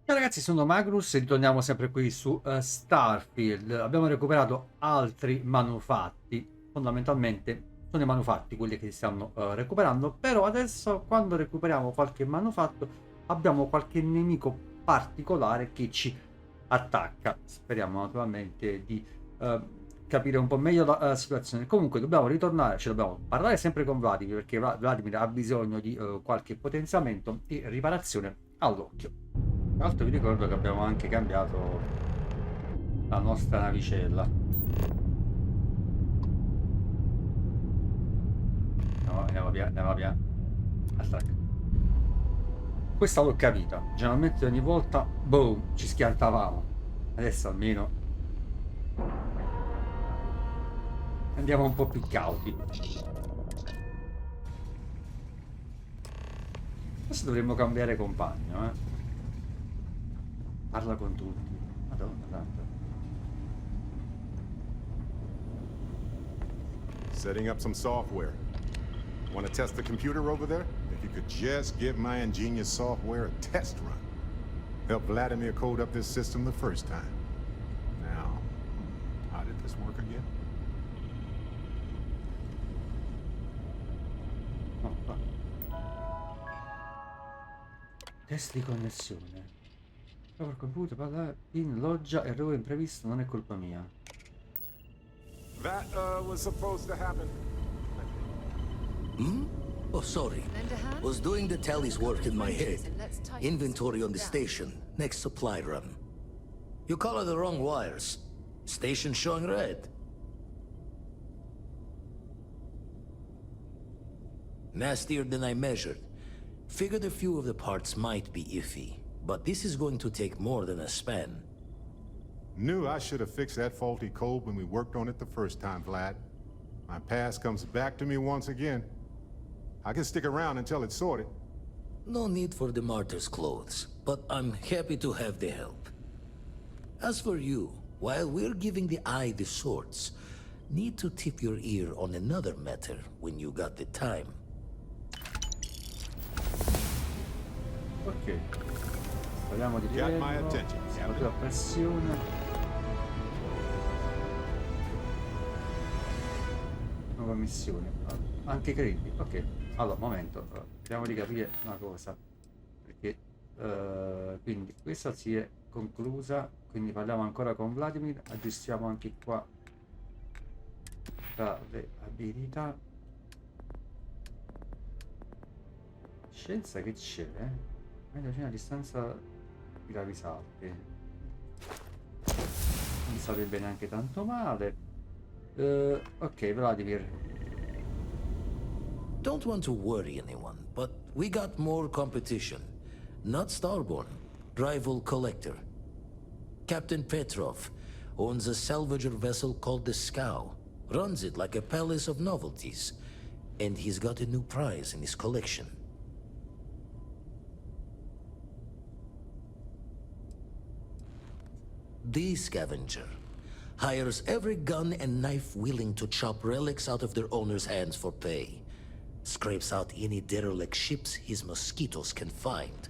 Ciao ragazzi, sono Magnus e ritorniamo sempre qui su Starfield. Abbiamo recuperato altri manufatti, fondamentalmente sono i manufatti quelli che si stanno recuperando, però adesso quando recuperiamo qualche manufatto abbiamo qualche nemico particolare che ci attacca. Speriamo naturalmente di capire un po' meglio la situazione. Comunque dobbiamo ritornare, ci dobbiamo parlare sempre con Vladimir perché Vladimir ha bisogno di qualche potenziamento e riparazione all'occhio. Tra l'altro vi ricordo che abbiamo anche cambiato la nostra navicella. No, andiamo via, andiamo via. Attacca. Questa l'ho capita. Generalmente ogni volta, boom, ci schiantavamo. Adesso almeno andiamo un po' più cauti. Adesso dovremmo cambiare compagno, eh. Parla con tutti. Madonna, tanto. Setting up some software. Want to test the computer over there? If you could just give my ingenious software a test run. Help Vladimir code up this system the first time. Now, how did this work again? No, qua. Test di connessione. Power computer, parla in loggia, errore imprevisto, non è colpa mia. That, was supposed to happen. Hmm? Oh, sorry. Was doing the tallies work in my head. Inventory on the station, next supply run. You color the wrong wires. Station showing red. Nastier than I measured. Figured a few of the parts might be iffy, but this is going to take more than a span. Knew I should have fixed that faulty code when we worked on it the first time, Vlad. My past comes back to me once again. I can stick around until it's sorted. No need for the martyr's clothes, but I'm happy to have the help. As for you, while we're giving the eye the swords, need to tip your ear on another matter when you got the time. Ok. Spariamo di Got my livello. attention, Siamo sulla pressione. Nuova missione. Anche crediti. Ok. Allora, momento. Vediamo di capire una cosa. Perché quindi questa si è conclusa. Quindi parliamo ancora con Vladimir. Aggiustiamo anche qua tra le abilità. Scienza che c'è? Meglio vicino a distanza di salti. Non sarebbe neanche tanto male. Ok, Vladimir. Don't want to worry anyone, but we got more competition. Not Starborn, rival collector. Captain Petrov owns a salvager vessel called the Scow. Runs it like a palace of novelties. And he's got a new prize in his collection. The Scavenger hires every gun and knife willing to chop relics out of their owner's hands for pay. Scrapes out any derelict ships his mosquitoes can find.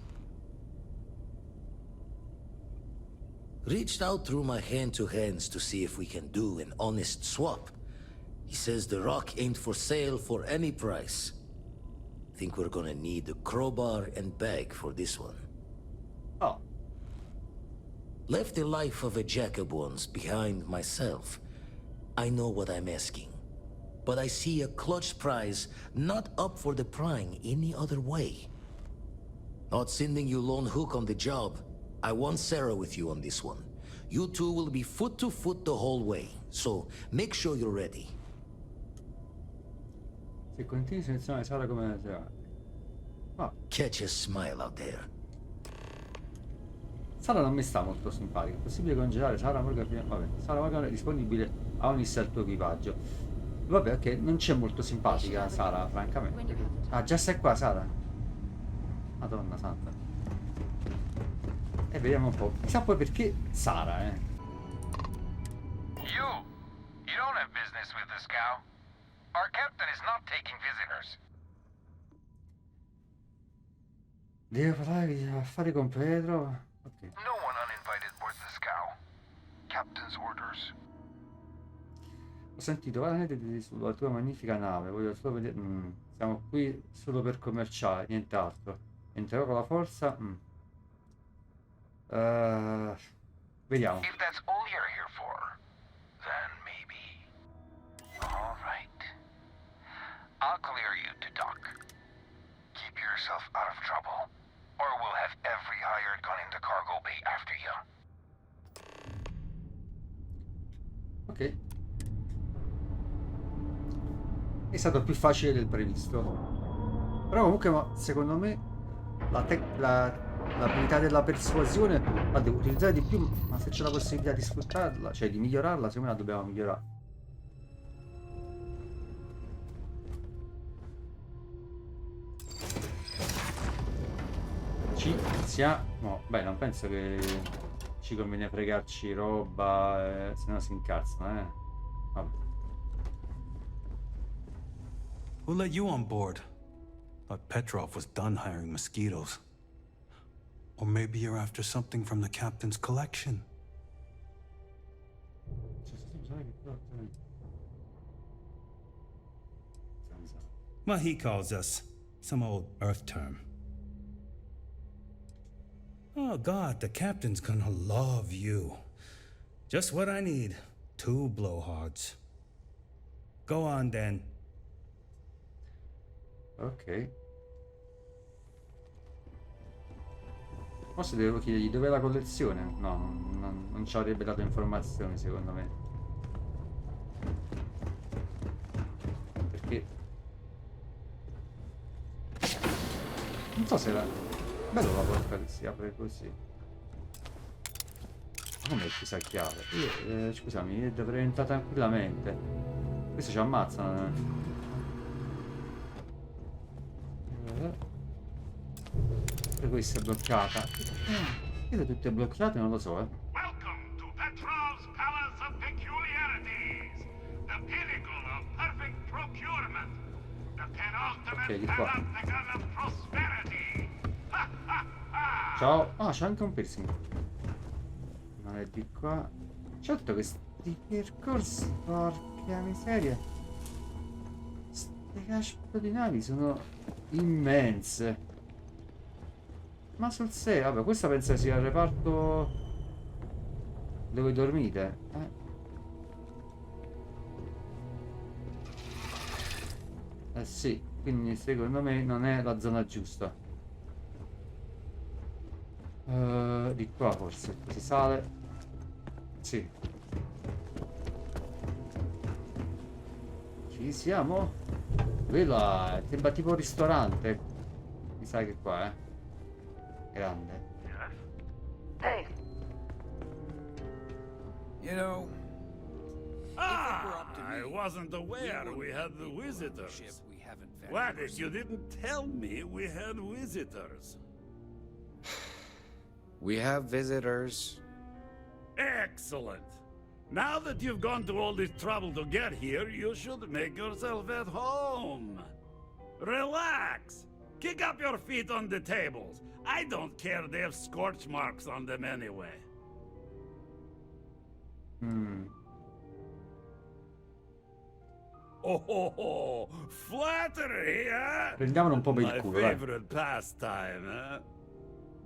Reached out through my hand-to-hands to see if we can do an honest swap. He says the rock ain't for sale for any price. Think we're gonna need a crowbar and bag for this one. Oh, Left the life of a jacob once behind myself. I know what I'm asking. But I see a clutch prize not up for the prying any other way. Not sending you lone hook on the job. I want Sarah with you on this one. You two will be foot to foot the whole way, so make sure you're ready. se continui a selezionare Sara come... Ah, Catch a smile out there. Sara non mi sta molto simpatica. È possibile congelare Sara Morgan? Vabbè, Sara Morgan è disponibile a ogni certo equipaggio. Vabbè, ok, non c'è molto simpatica Sara, francamente. Ah, già sei qua, Sara? Madonna santa. E vediamo un po'. Chissà poi perché Sara, You don't have business with this cow. Our captain is not taking visitors. Deve parlare di affari con Pedro. Ok, No one uninvited boards the scow. Captain's orders. Ho sentito parlare sulla tua magnifica nave, voglio solo vedere. Siamo qui solo per commerciare, nient'altro. Entrerò con la forza. Vediamo. If that's all you're here for, then maybe. All right. I'll clear you to dock. Keep yourself out of trouble, or we'll have every hired gun in the cargo bay after you. Ok. È stato più facile del previsto. Però comunque, secondo me, l'abilità della persuasione la devo utilizzare di più, ma se c'è la possibilità di sfruttarla, cioè di migliorarla, secondo me la dobbiamo migliorare. Ci siamo. Beh, non penso che ci conviene fregarci roba, se no si incazzano, Vabbè. Who let you on board? Thought Petrov was done hiring mosquitoes. Or maybe you're after something from the captain's collection. Well, he calls us. Some old Earth term. Oh, God, the captain's gonna love you. Just what I need. 2 blowhards. Go on, then. Ok. Forse devo chiedergli dov'è la collezione. No, non ci avrebbe dato informazioni, secondo me. Perché non so se era bello la porta che si apre così. Come chissà chiave? Scusami, dovrei entrare tranquillamente. Questi ci ammazzano. Per questa è bloccata. Io tutte bloccate non lo so, Welcome to Petrov's Palace of Peculiarities, the pinnacle of perfect procurement, the penultimate di qua. panopticon of prosperity. Ciao. Ah, c'è anche un piercing. Non è di qua. Certo, questi percorsi, porca miseria. Queste caspita di navi sono immense. Ma sul serio, vabbè, questa penso sia il reparto dove dormite, sì, quindi secondo me non è la zona giusta. Di qua forse si sale. Sì. Ci siamo? Quella sembra tipo un ristorante. Mi sa che qua, grande. Hey, You know, I wasn't aware we had the visitors. we haven't found What if you didn't tell me we had visitors? We have visitors. Excellent. Now that you've gone to all this trouble to get here, you should make yourself at home. Relax. Kick up your feet on the tables. I don't care they have scorch marks on them anyway. Oh, flattery, eh? Prendiamolo un po' per il My culo, dai. favorite pastime, eh?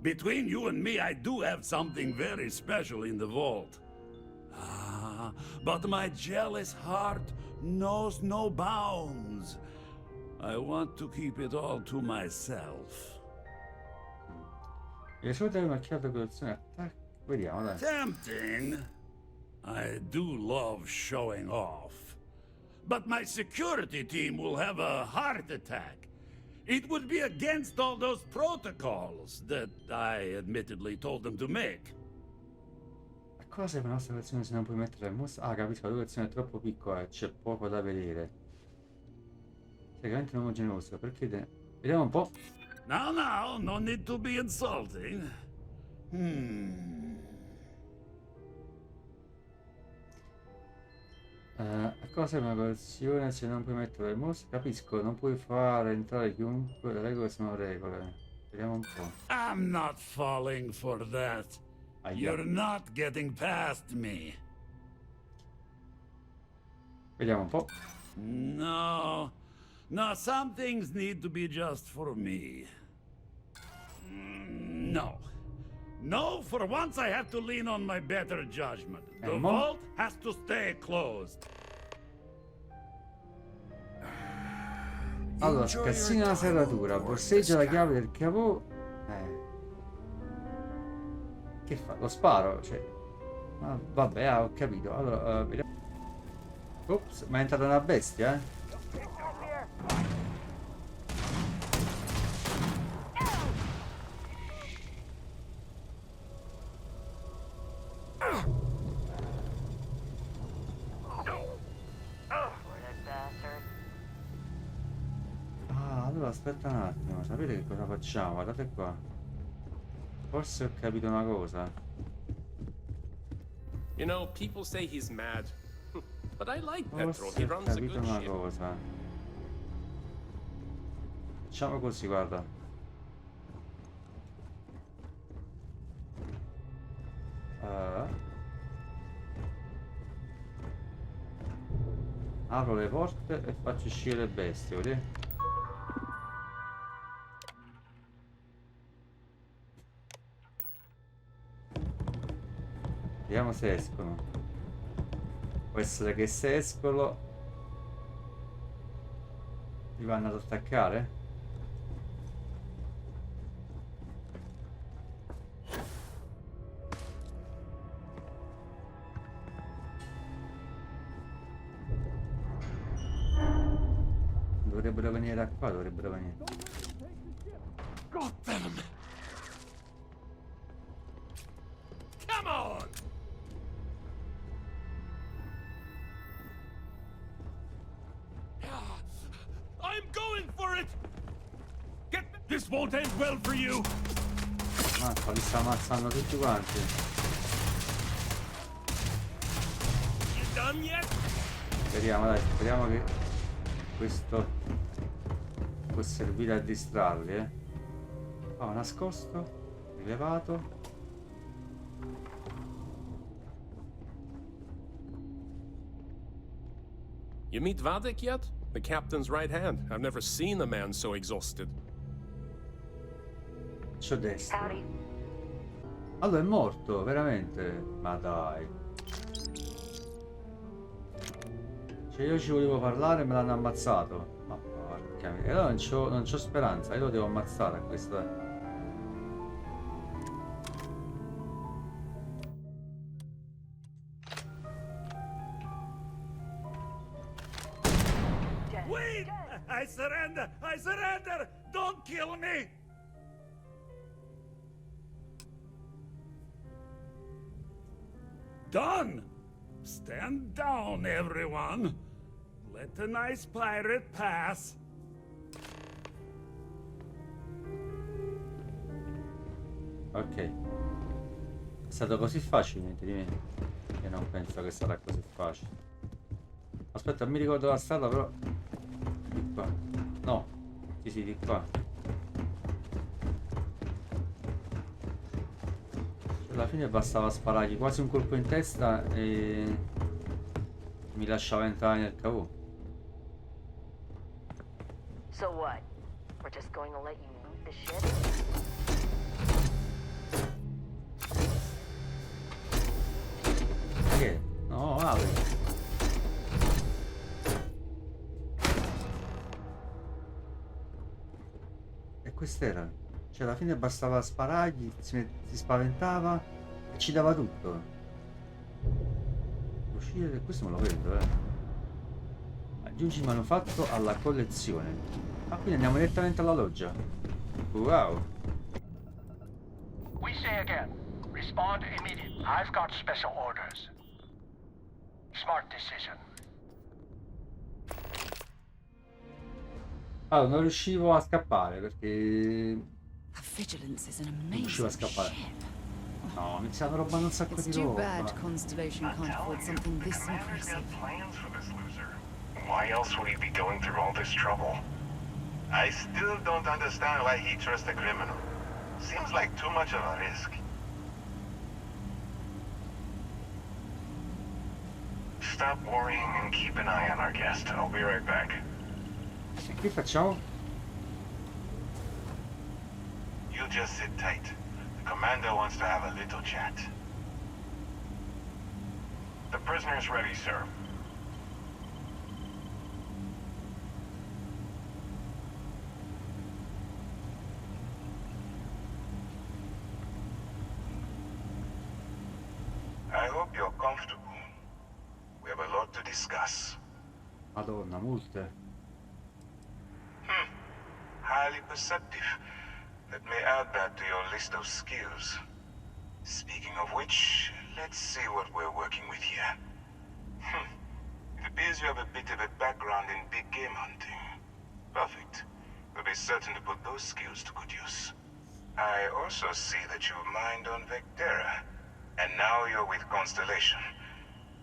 Between you and me, I do have something very special in the vault. Ah, but my jealous heart knows no bounds. I want to keep it all to myself. Le solite macchiate collezione attacchi. Vediamo, dai. Tempting. I do love showing off. But my security team will have a heart attack. It would be against all those protocols that I admittedly told them to make. A cosa serve la nostra collezione se non puoi mettere il mostro? Ah, capisco, la tua collezione è troppo piccola e c'è poco da vedere. Sei veramente un uomo generoso, perché te... Vediamo un po'. Now, no need to be insulting. A cosa serve una collezione se non puoi mettere il mostro? Capisco, non puoi fare entrare chiunque, le regole sono regole. Vediamo un po'. I'm not falling for that. You're not getting past me. Vediamo un po'. No. No, some things need to be just for me. No. No, for once I have to lean on my better judgment. The Mo? vault has to stay closed. Allora, scassina la serratura, borseggia la chiave del cavò. Che fa? Lo sparo? Cioè... Ah, vabbè, ho capito. Allora, vediamo. Ops, ma è entrata una bestia, eh? Ah, allora aspetta un attimo, sapete che cosa facciamo? Guardate qua. Forse ho capito una cosa. You know, people say he's mad. But I like Petrol. Forse He ho runs a capito good una ship. cosa. Facciamo così, guarda. Apro le porte e faccio uscire le bestie, vedi? Vediamo se escono. Può essere che se escono li vanno ad attaccare? Dovrebbero venire da qua, dovrebbero venire. Got them. Come on. I'm going for it. Get this won't end well for you. Mazza, li sta ammazzando tutti quanti. You done yet? Speriamo, dai, speriamo che questo può servire a distrarli, eh. Oh, nascosto, rilevato. You meet Vadek yet? The captain's right hand. I've never seen a man so exhausted. C'ho destra. Howdy. Allora è morto, veramente? Ma dai. Cioè io ci volevo parlare e me l'hanno ammazzato. Ma porca miseria. Allora non c'ho speranza, io lo devo ammazzare a questo. Wait! I surrender! I surrender! Don't kill me! Done! Stand down, everyone! Let the nice pirate pass! Ok. È stato così facile, niente di meno. Io non penso che sarà così facile. Aspetta, mi ricordo la strada, però. Di qua. No. Sì, sì, di qua. Cioè, alla fine bastava sparargli quasi un colpo in testa e mi lasciava entrare nel cavò. So what? We're just going to let you loot the ship? Che? No, apri. E quest'era. Cioè alla fine bastava sparargli, si spaventava e ci dava tutto. Uscire, questo me lo vedo, eh. Aggiungi il manufatto alla collezione. Ah, quindi andiamo direttamente alla loggia. Wow. We say again, respond immediately. I've got special orders. Smart decision. Allora, non riuscivo a scappare perché Her vigilance is an non riuscivo a amazing scappare. ship. No, mi stanno rubando un sacco It's di too roba. bad Constellation can't afford something this impressive. plans for this loser. Why else would he be going through all this trouble? I still don't understand why he trusts a criminal. Seems like too much of a risk. stop worrying and keep an eye on our guest. I'll be right back. E qui facciamo? You just sit tight. The commander wants to have a little chat. The prisoner's ready, sir. I hope you're comfortable. We have a lot to discuss. Madonna, multe. Highly perceptive. Let me add that to your list of skills. Speaking of which, let's see what we're working with here. It appears you have a bit of a background in big game hunting. Perfect. We'll be certain to put those skills to good use. I also see that you've mined on Vectera, and now you're with Constellation.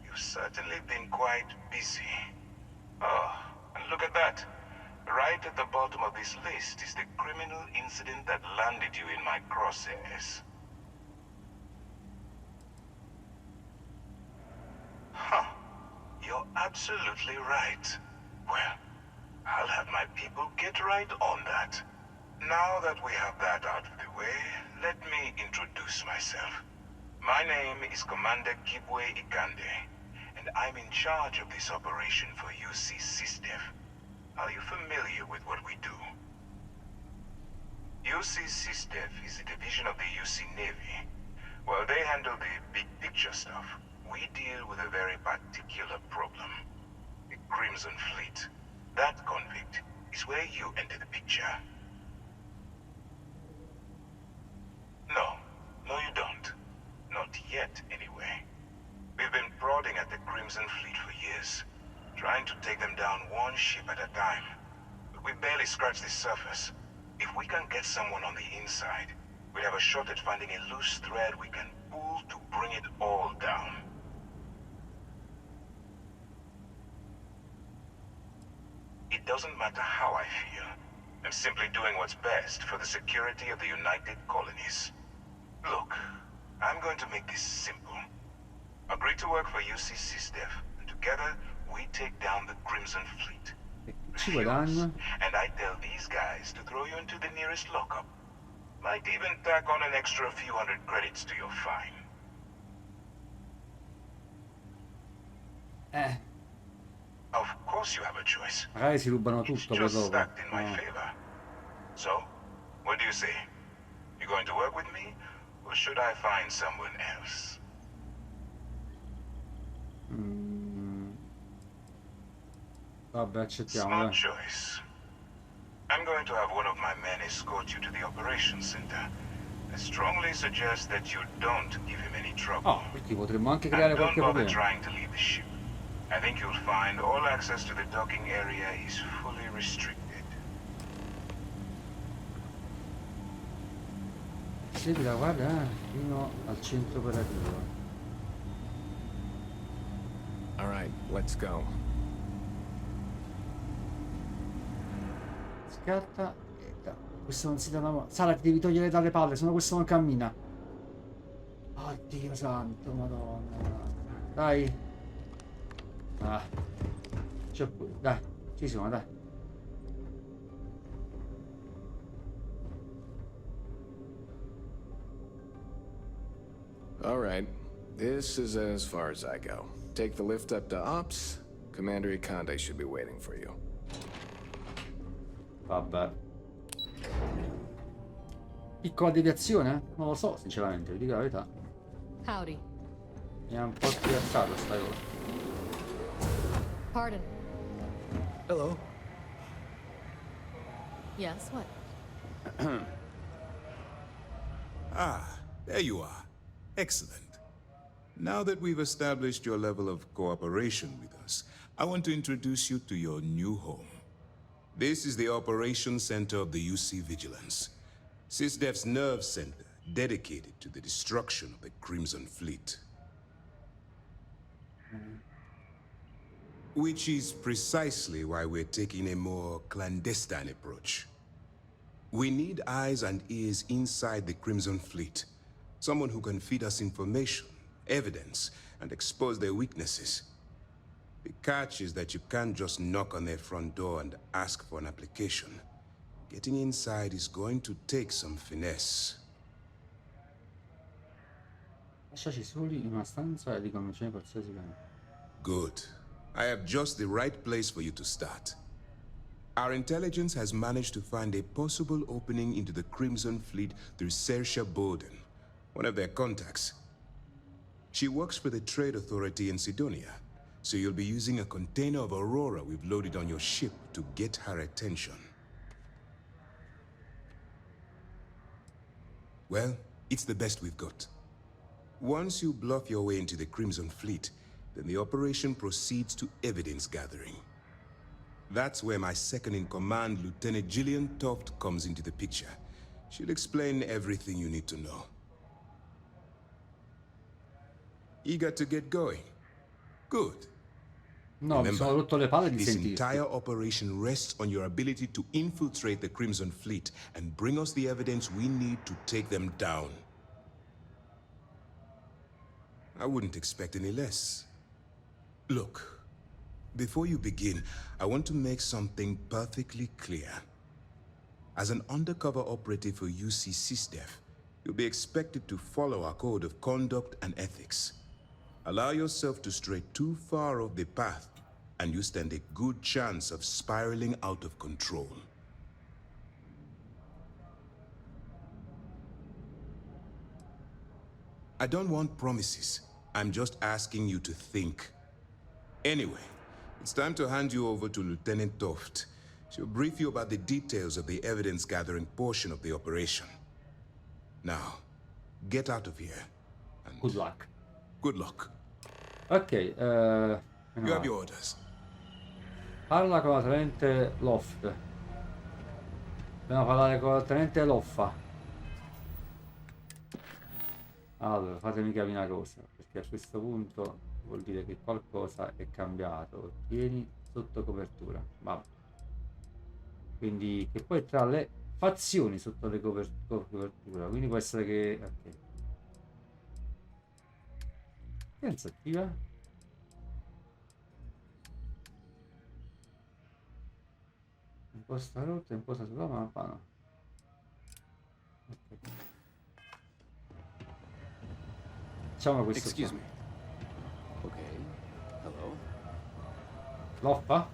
You've certainly been quite busy. Oh, and look at that. Right at the bottom of this list is the criminal incident that landed you in my crosshairs. Huh. You're absolutely right. Well, I'll have my people get right on that. Now that we have that out of the way, let me introduce myself. My name is Commander Kibwe Ikande, and I'm in charge of this operation for UC SysDev. Are you familiar with what we do? UC SysDev is a division of the UC Navy. While they handle the big picture stuff, we deal with a very particular problem. The Crimson Fleet. That convict is where you enter the picture. No, you don't. Not yet, anyway. We've been prodding at the Crimson Fleet for years, trying to take them down one ship at a time. But we barely scratched the surface. If we can get someone on the inside, we'll have a shot at finding a loose thread we can pull to bring it all down. It doesn't matter how I feel. I'm simply doing what's best for the security of the United Colonies. Look, I'm going to make this simple. Agree to work for UC SysDev, and together we take down the Crimson Fleet. Refuse, and I tell these guys to throw you into the nearest lockup. Might even tack on an extra few hundred credits to your fine. Of course you have a choice. Magari si rubano It's tutto poi just dopo. stacked in my favor. So, what do you say? You going to work with me, or should I find someone else? Vabbè, accettiamo, Smart dai. choice. I'm going to have one of my men escort you to the operations center. I strongly suggest that you don't give him any trouble. Oh, perché potremmo anche creare And don't qualche bother problema. trying to leave the ship. I think you'll find all access to the docking area is fully restricted. Segui la guardia fino al centro operativo. All right, let's go. Scatta e da. Questo non si dà una mano. Sara, ti devi togliere dalle palle, sennò questo non cammina. Oddio santo, madonna. Dai. Ah. C'è pure. Dai, ci sono, dai. All right, this is as far as I go. Take the lift up to Ops. Commander Ikande should be waiting for you. Vabbè. Piccola deviazione? Non lo so, sinceramente, vi dico la verità. Howdy. Mi ha un po' spiazzato sta cosa. Pardon. Hello. Yes, what? Ah, there you are. Excellent. Now that we've established your level of cooperation with us, I want to introduce you to your new home. This is the Operations Center of the UC Vigilance, SysDev's nerve center dedicated to the destruction of the Crimson Fleet. Which is precisely why we're taking a more clandestine approach. We need eyes and ears inside the Crimson Fleet. Someone who can feed us information, evidence, and expose their weaknesses. The catch is that you can't just knock on their front door and ask for an application. Getting inside is going to take some finesse. Lasciaci soli in una stanza e ricominciare qualsiasi cosa. Good. I have just the right place for you to start. Our intelligence has managed to find a possible opening into the Crimson Fleet through Saoirse Bowden, one of their contacts. She works for the Trade Authority in Sidonia, so you'll be using a container of Aurora we've loaded on your ship to get her attention. Well, it's the best we've got. Once you bluff your way into the Crimson Fleet, then the operation proceeds to evidence gathering. That's where my second-in-command, Lieutenant Gillian Toft, comes into the picture. She'll explain everything you need to know. Eager to get going? Good. No, mi sono rotto le palle di this sentirti. entire operation rests on your ability to infiltrate the Crimson Fleet and bring us the evidence we need to take them down. I wouldn't expect any less. Look, before you begin, I want to make something perfectly clear. As an undercover operative for UC SysDef, you'll be expected to follow our code of conduct and ethics. Allow yourself to stray too far off the path, and you stand a good chance of spiraling out of control. I don't want promises. I'm just asking you to think. Anyway, it's time to hand you over to Lieutenant Toft. She'll brief you about the details of the evidence-gathering portion of the operation. Now, get out of here. And good luck. Good luck. Ok, You have your orders. Parla con la tenente Loft. Dobbiamo parlare con la tenente Loffa. Allora, fatemi capire una cosa, perché a questo punto vuol dire che qualcosa è cambiato. Tieni sotto copertura. Vabbè. Quindi, che poi tra le fazioni sotto le copertura. Quindi può essere che... Ok. Pensa attiva. Imposta rotta, imposta sulla mappa, no. Okay. Facciamo questo. Excuse me. Okay. Hello. Loffa?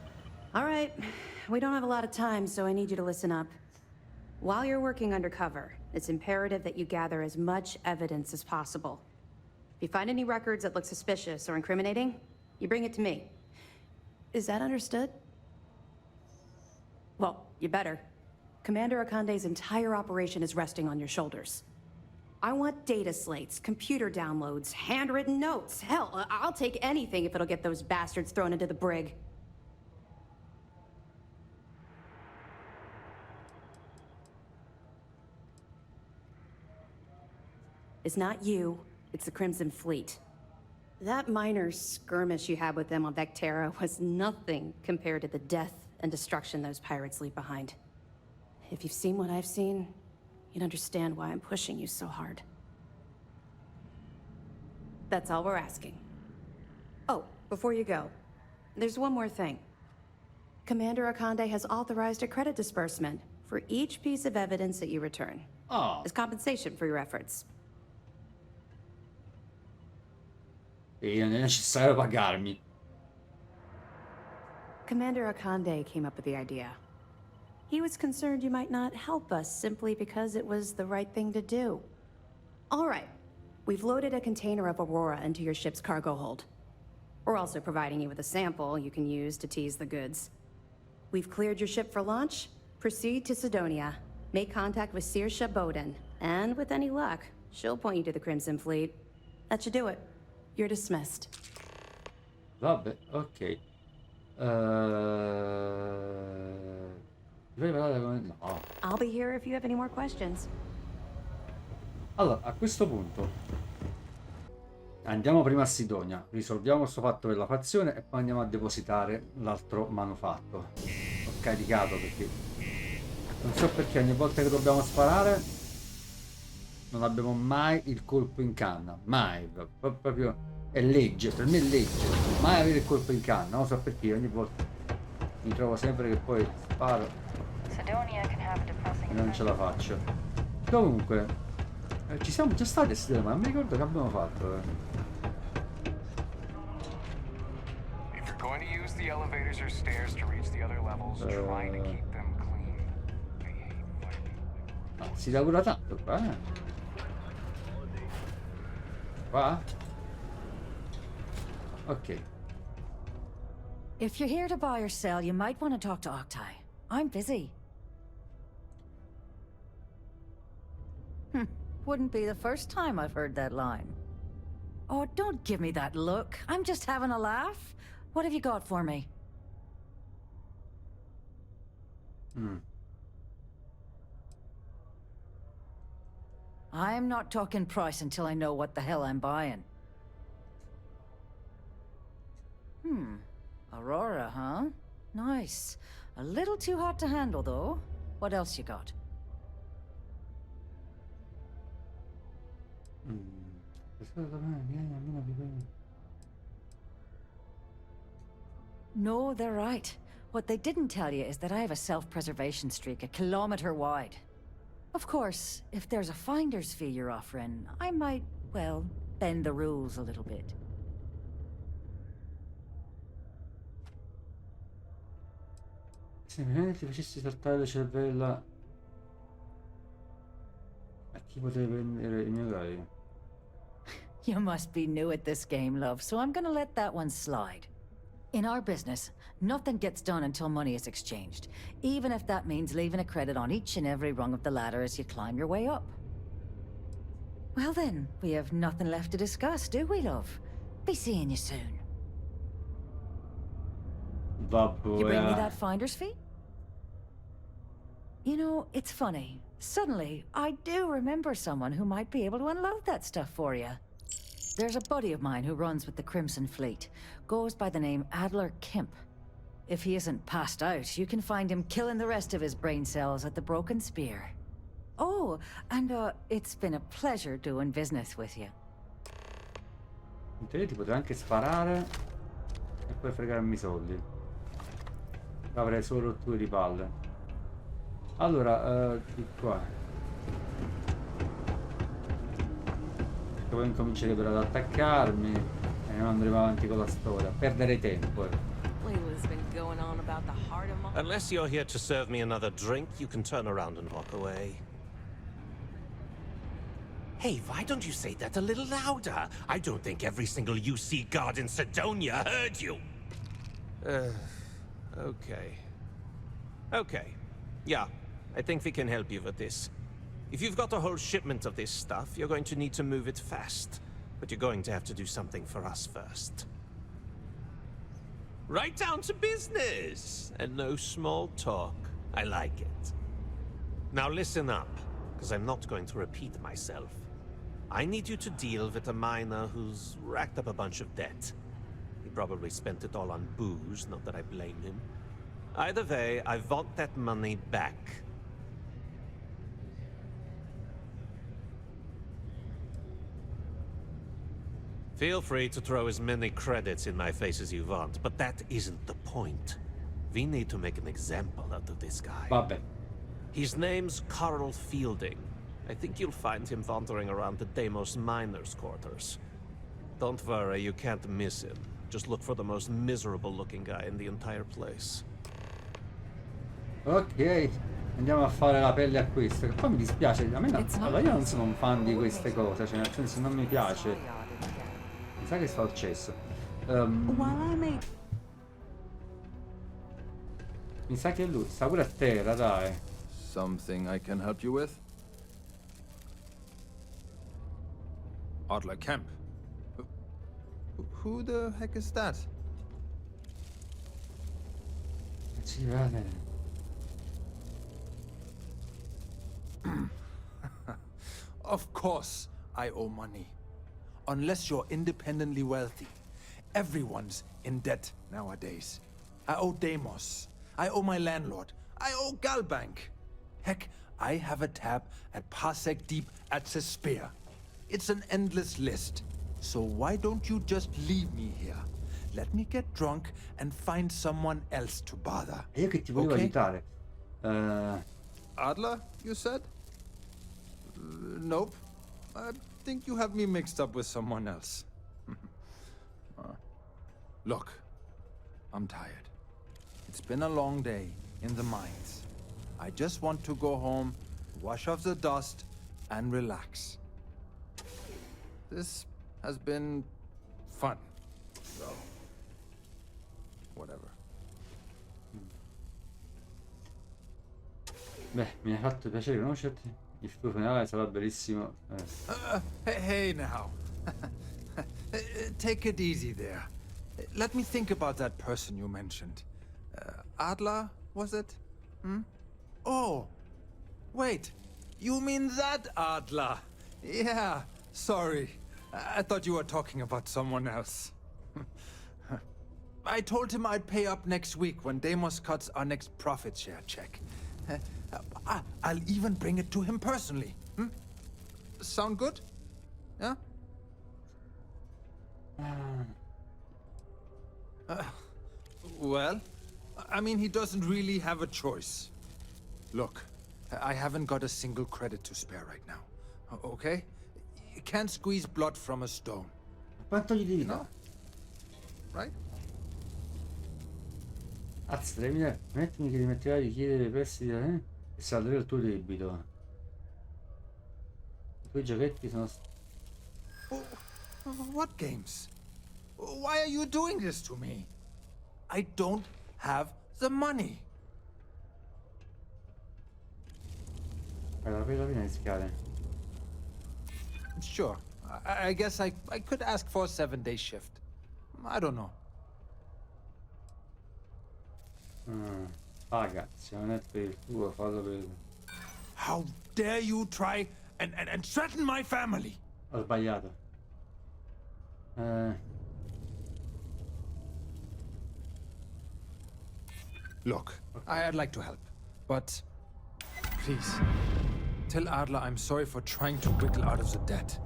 All right. We don't have a lot of time, so I need you to listen up. While you're working undercover, it's imperative that you gather as much evidence as possible. If you find any records that look suspicious or incriminating, you bring it to me. Is that understood? Well, you better. Commander Akande's entire operation is resting on your shoulders. I want data slates, computer downloads, handwritten notes. Hell, I'll take anything if it'll get those bastards thrown into the brig. It's not you, it's the Crimson Fleet. That minor skirmish you had with them on Vectera was nothing compared to the death and destruction those pirates leave behind. If you've seen what I've seen, you'd understand why I'm pushing you so hard. That's all we're asking. Oh, before you go, there's one more thing. Commander Akande has authorized a credit disbursement for each piece of evidence that you return. Oh. As compensation for your efforts. E non è necessario pagarmi. Commander Akande came up with the idea. He was concerned you might not help us simply because it was the right thing to do. All right. We've loaded a container of Aurora into your ship's cargo hold. We're also providing you with a sample you can use to tease the goods. We've cleared your ship for launch. Proceed to Sidonia. Make contact with Saoirse Bowden. And with any luck, she'll point you to the Crimson Fleet. That should do it. You're dismissed. Vabbè, ok. Dovrei parlare con... No. I'll be here if you have any more questions. Allora, a questo punto andiamo prima a Sidonia, risolviamo questo fatto della fazione e poi andiamo a depositare l'altro manufatto. Ho caricato perché non so perché ogni volta che dobbiamo sparare non abbiamo mai il colpo in canna, mai, proprio è legge, per me è legge, mai avere il colpo in canna, non so perché ogni volta mi trovo sempre che poi sparo e non ce la faccio. Comunque, ci siamo già stati a sedere, ma non mi ricordo che abbiamo fatto. If you're going to use the elevators or stairs to reach the other levels, try to keep them clean. Si lavora tanto qua, Qua? Ok. If you're here to buy or sell, you might want to talk to Octai. I'm busy. Wouldn't be the first time I've heard that line. Oh, don't give me that look. I'm just having a laugh. What have you got for me? I'm not talking price until I know what the hell I'm buying. Aurora, huh? Nice. A little too hot to handle, though. What else you got? No, they're right. What they didn't tell you is that I have a self-preservation streak 1 kilometer wide. Of course, if there's a finder's fee you're offering, I might, well, bend the rules a little bit. Se mi ti facessi saltare la cervella a chi poteva prendere il mio gallo? You must be new at this game, love, so I'm gonna let that one slide. In our business, nothing gets done until money is exchanged, even if that means leaving a credit on each and every rung of the ladder as you climb your way up. Well then, we have nothing left to discuss, do we, love? Be seeing you soon. You bring me that finder's fee? You know, it's funny. Suddenly, I do remember someone who might be able to unload that stuff for you. There's a buddy of mine who runs with the Crimson Fleet. Goes by the name Adler Kemp. If he isn't passed out, you can find him killing the rest of his brain cells at the Broken Spear. Oh, and it's been a pleasure doing business with you. In teoria ti potrei anche sparare e poi fregarmi i soldi. Avrei solo rotture di palle. Allora, di qua. Perché poi incomincerebbero ad attaccarmi e non andremo avanti con la storia. Perdere tempo. Unless you're here to serve me another drink, you can turn around and walk away. Hey, why don't you say that a little louder? I don't think every single UC guard in Sidonia heard you. Okay. Okay. Yeah, I think we can help you with this. If you've got a whole shipment of this stuff, you're going to need to move it fast. But you're going to have to do something for us first. Right down to business! And no small talk. I like it. Now listen up, because I'm not going to repeat myself. I need you to deal with a miner who's racked up a bunch of debt. He probably spent it all on booze, not that I blame him. Either way, I want that money back. Feel free to throw as many credits in my face as you want, but that isn't the point. We need to make an example out of this guy. Vabbè. His name's Carl Fielding. I think you'll find him wandering around the Deimos miners' quarters. Don't worry, you can't miss him. Just look for the most miserable-looking guy in the entire place. Ok, andiamo a fare la pelle a questo. Che poi mi dispiace, a me allora, io non sono un fan di queste cose, cioè nel senso non mi piace. Mi sa che sta al cesso. Mi sa che lui sta pure a terra, dai. Something I can help you with? Adler Kemp. Who the heck is that? Ci vede. Of course I owe money. Unless you're independently wealthy. Everyone's in debt nowadays. I owe Deimos. I owe my landlord. I owe Galbank. Heck, I have a tab at Parsec Deep at Cespea. It's an endless list. So why don't you just leave me here? Let me get drunk and find someone else to bother. E io che ti volevo aiutare. Adler, you said? Nope. I think you have me mixed up with someone else. Look, I'm tired. It's been a long day in the mines. I just want to go home, wash off the dust, and relax. This has been fun, so whatever. Beh, mi ha fatto piacere conoscerti. Il tuo funerale sarà bellissimo. Hey now. Take it easy there. Let me think about that person you mentioned. Adler, was it? Hmm? Oh, wait. You mean that Adler? Yeah, sorry. I thought you were talking about someone else. I told him I'd pay up next week when Deimos cuts our next profit share check. I'll even bring it to him personally. Hmm? Sound good? Yeah? Well, I mean, he doesn't really have a choice. Look, I haven't got a single credit to spare right now. Okay? You can't squeeze blood from a stone. Quanto gli devi dare? Right? Azz, mettimi che dimetterai di chiedere prestiti e salderò il tuo debito. I tuoi giochetti sono... What games? Why are you doing this to me? I don't have the money. Alla fine rischiare. Sure. I guess I could ask for a 7-day shift. I don't know. Paga, se non è per il tuo, fallo per... How dare you try and threaten my family? Ho sbagliato. Look, I'd like to help, but please, tell Adler I'm sorry for trying to wiggle out of the debt.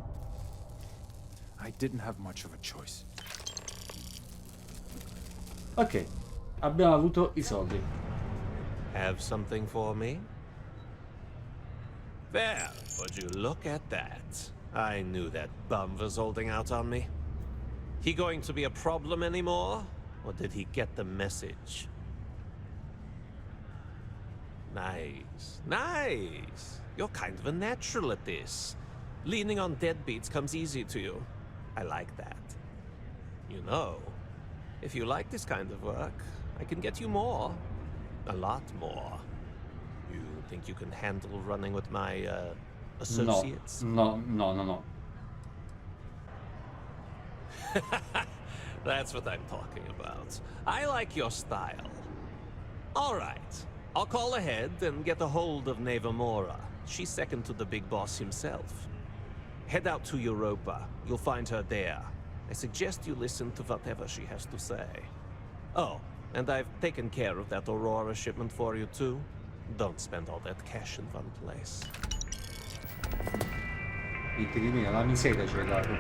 I didn't have much of a choice. Ok, abbiamo avuto I soldi. Have something for me? Well, would you look at that? I knew that bum was holding out on me. He going to be a problem anymore? Or did he get the message? Nice. Nice. You're kind of a natural at this. Leaning on deadbeats comes easy to you. I like that. You know, if you like this kind of work, I can get you more. A lot more. You think you can handle running with my, associates? No. That's what I'm talking about. I like your style. All right. I'll call ahead and get a hold of Nevamora. She's second to the big boss himself. Head out to Europa. You'll find her there. I suggest you listen to whatever she has to say. Oh, and I've taken care of that Aurora shipment for you too. Don't spend all that cash in one place. Niente di meno, la miseria ce l'hai dato.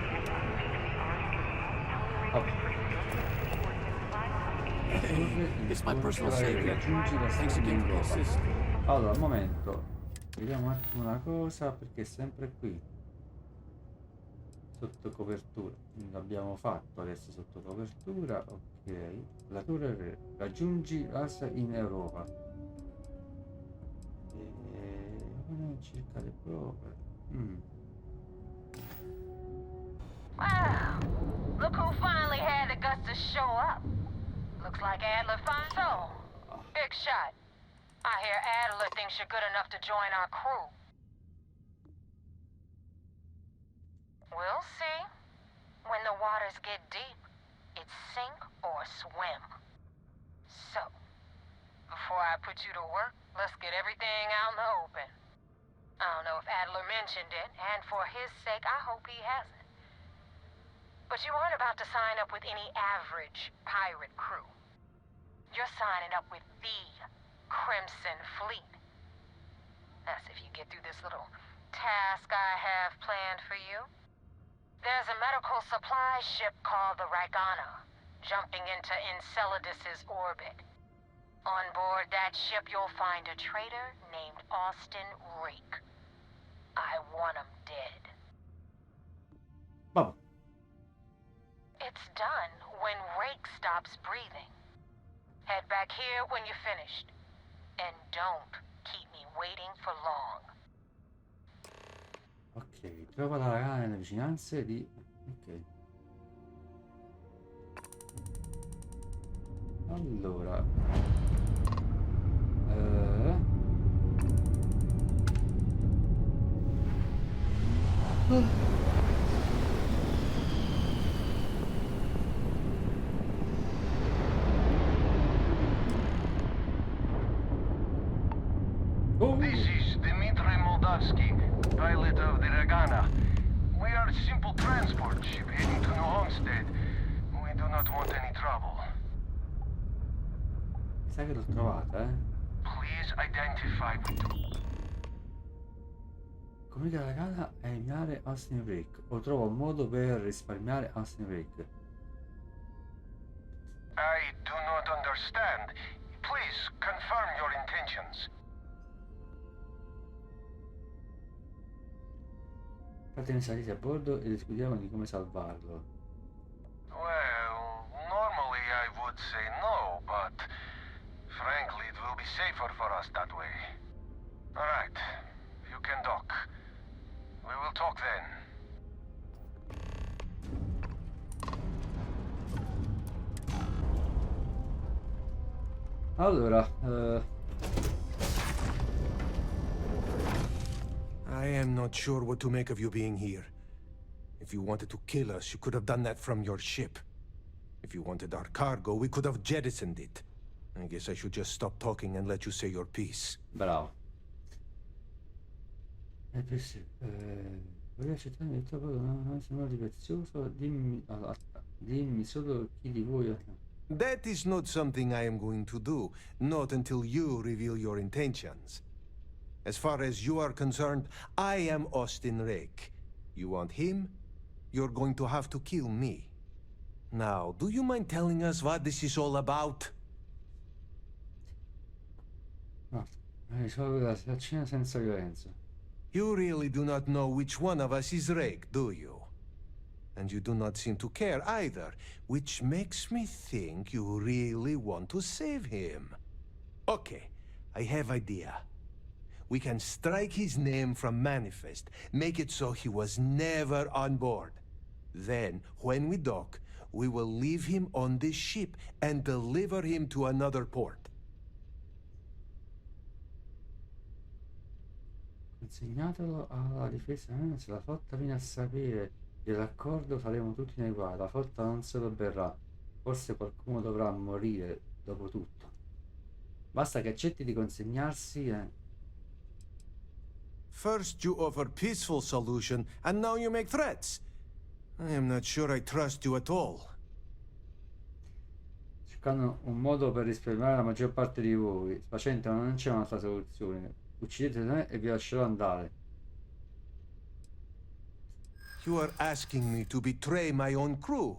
It's my personal savior. Thanks again for the assist. Allora, al momento, vediamo un attimo una cosa, perché è sempre qui. Sotto copertura. L'abbiamo fatto adesso sotto copertura, ok. La torre re. Raggiungi Lascia in Europa. Circa le prove. Wow! Look who finally had the guts to show up. Looks like Adler so. Big shot. I hear Adler thinks you're good enough to join our crew. We'll see. When the waters get deep, it's sink or swim. So, before I put you to work, let's get everything out in the open. I don't know if Adler mentioned it, and for his sake, I hope he hasn't. But you aren't about to sign up with any average pirate crew. You're signing up with the Crimson Fleet. That's if you get through this little task I have planned for you. There's a medical supply ship called the Ragana, jumping into Enceladus's orbit. On board that ship, you'll find a traitor named Austin Reek. I want him dead. Vabbè. It's done when Rake stops breathing. Head back here when you're finished. And don't keep me waiting for long. Ok, trova la ragana nelle vicinanze di... Ok. Allora... This is Dmitry Moldavsky, pilot of the Ragana. We are a simple transport ship heading to New Homestead. We do not want any trouble. Sai che l'ho trovata, eh? Please identify me. Comunica la ragana e eliminare Austin Rick. O trova un modo per risparmiare Austin Rick. I do not understand. Please confirm your intentions. Fatemi salire a bordo e discutiamo di come salvarlo. Well, normally I would say no, but frankly it will be safer for us that way. Alright, you can dock. We will talk then. Allora, I am not sure what to make of you being here. If you wanted to kill us, you could have done that from your ship. If you wanted our cargo, we could have jettisoned it. I guess I should just stop talking and let you say your piece. bravo. Voglio accettare il tuo lavoro, non sono di prezioso, dimmi solo chi di voi... That is not something I am going to do, not until you reveal your intentions. As far as you are concerned, I am Austin Rake. You want him? You're going to have to kill me. Now, do you mind telling us what this is all about? No, risolve la situazione senza violenza. You really do not know which one of us is Rake, do you? And you do not seem to care either, which makes me think you really want to save him. Okay, I have idea. We can strike his name from Manifest, make it so he was never on board. Then, when we dock, we will leave him on this ship and deliver him to another port. Consegnatelo alla difesa, se la flotta viene a sapere dell'accordo saremo tutti nei guai, la flotta non se lo berrà, forse qualcuno dovrà morire dopo tutto. Basta che accetti di consegnarsi e... First you offer peaceful solution, and now you make threats. I am not sure I trust you at all. Cercando un modo per risparmiare la maggior parte di voi, spacenta, ma non c'è un'altra soluzione. Uccidete me e vi lascerò andare. You are asking me to betray my own crew.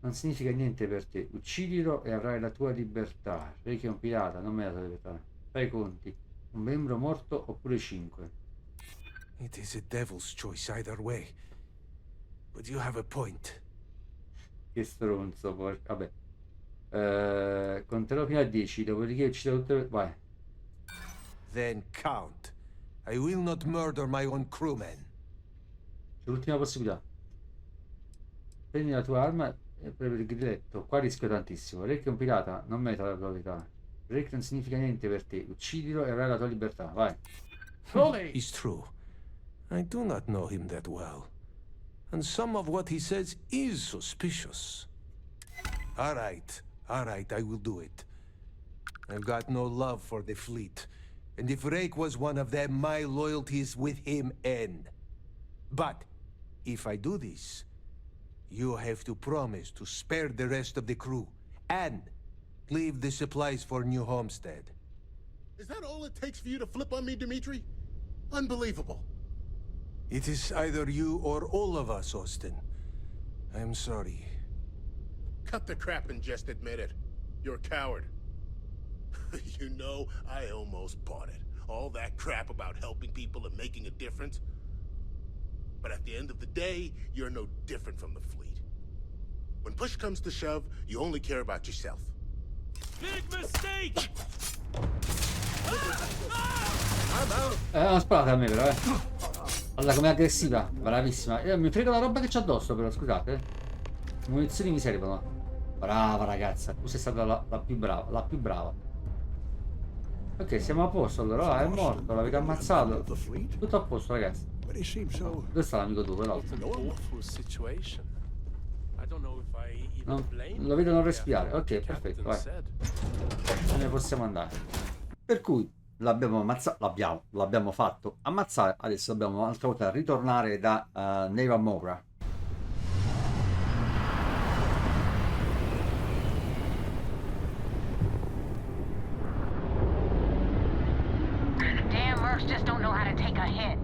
Non significa niente per te. Uccidilo e avrai la tua libertà. Rei che è un pirata, non me la tua libertà. Fai i conti. Un membro morto oppure 5. It is a devil's choice either way. But you have a point. Che stronzo, porca. Vabbè. Conterò fino a 10, dopodiché ucciderò tutte le... Vai. Then count. I will not murder my own crewmen. C'è l'ultima possibilità. Prendi la tua arma e prendi il grilletto. Qua rischio tantissimo. Rick è un pirata, non merita la probabilità. Rick non significa niente per te. Uccidilo e avrai la tua libertà. Vai. It's true. I do not know him that well. And some of what he says is suspicious. All right, I will do it. I've got no love for the fleet. And if Rake was one of them, my loyalties with him end. But if I do this, you have to promise to spare the rest of the crew and leave the supplies for New Homestead. Is that all it takes for you to flip on me, Dimitri? Unbelievable. It is either you or all of us, Austin. I am sorry. Cut the crap and just admit it. You're a coward. You know, I almost bought it. All that crap about helping people and making a difference. But at the end of the day, you're no different from the fleet. When push comes to shove, you only care about yourself. Big mistake! Non sparate a me però, Allora, com'è aggressiva, bravissima. Mi frego la roba che c'ho addosso però, scusate. Munizioni mi servono. Brava ragazza, tu sei stata la più brava, la più brava. Ok, siamo a posto allora. Ah, è morto, l'avete ammazzato. Tutto a posto, ragazzi. Dove sta l'amico tuo, però? Lo vedo non respirare. Ok, perfetto, vai. Ce ne possiamo andare. Per cui l'abbiamo ammazzato, l'abbiamo fatto ammazzare. Adesso dobbiamo un'altra volta ritornare da Neva Mora. Just don't know how to take a hit.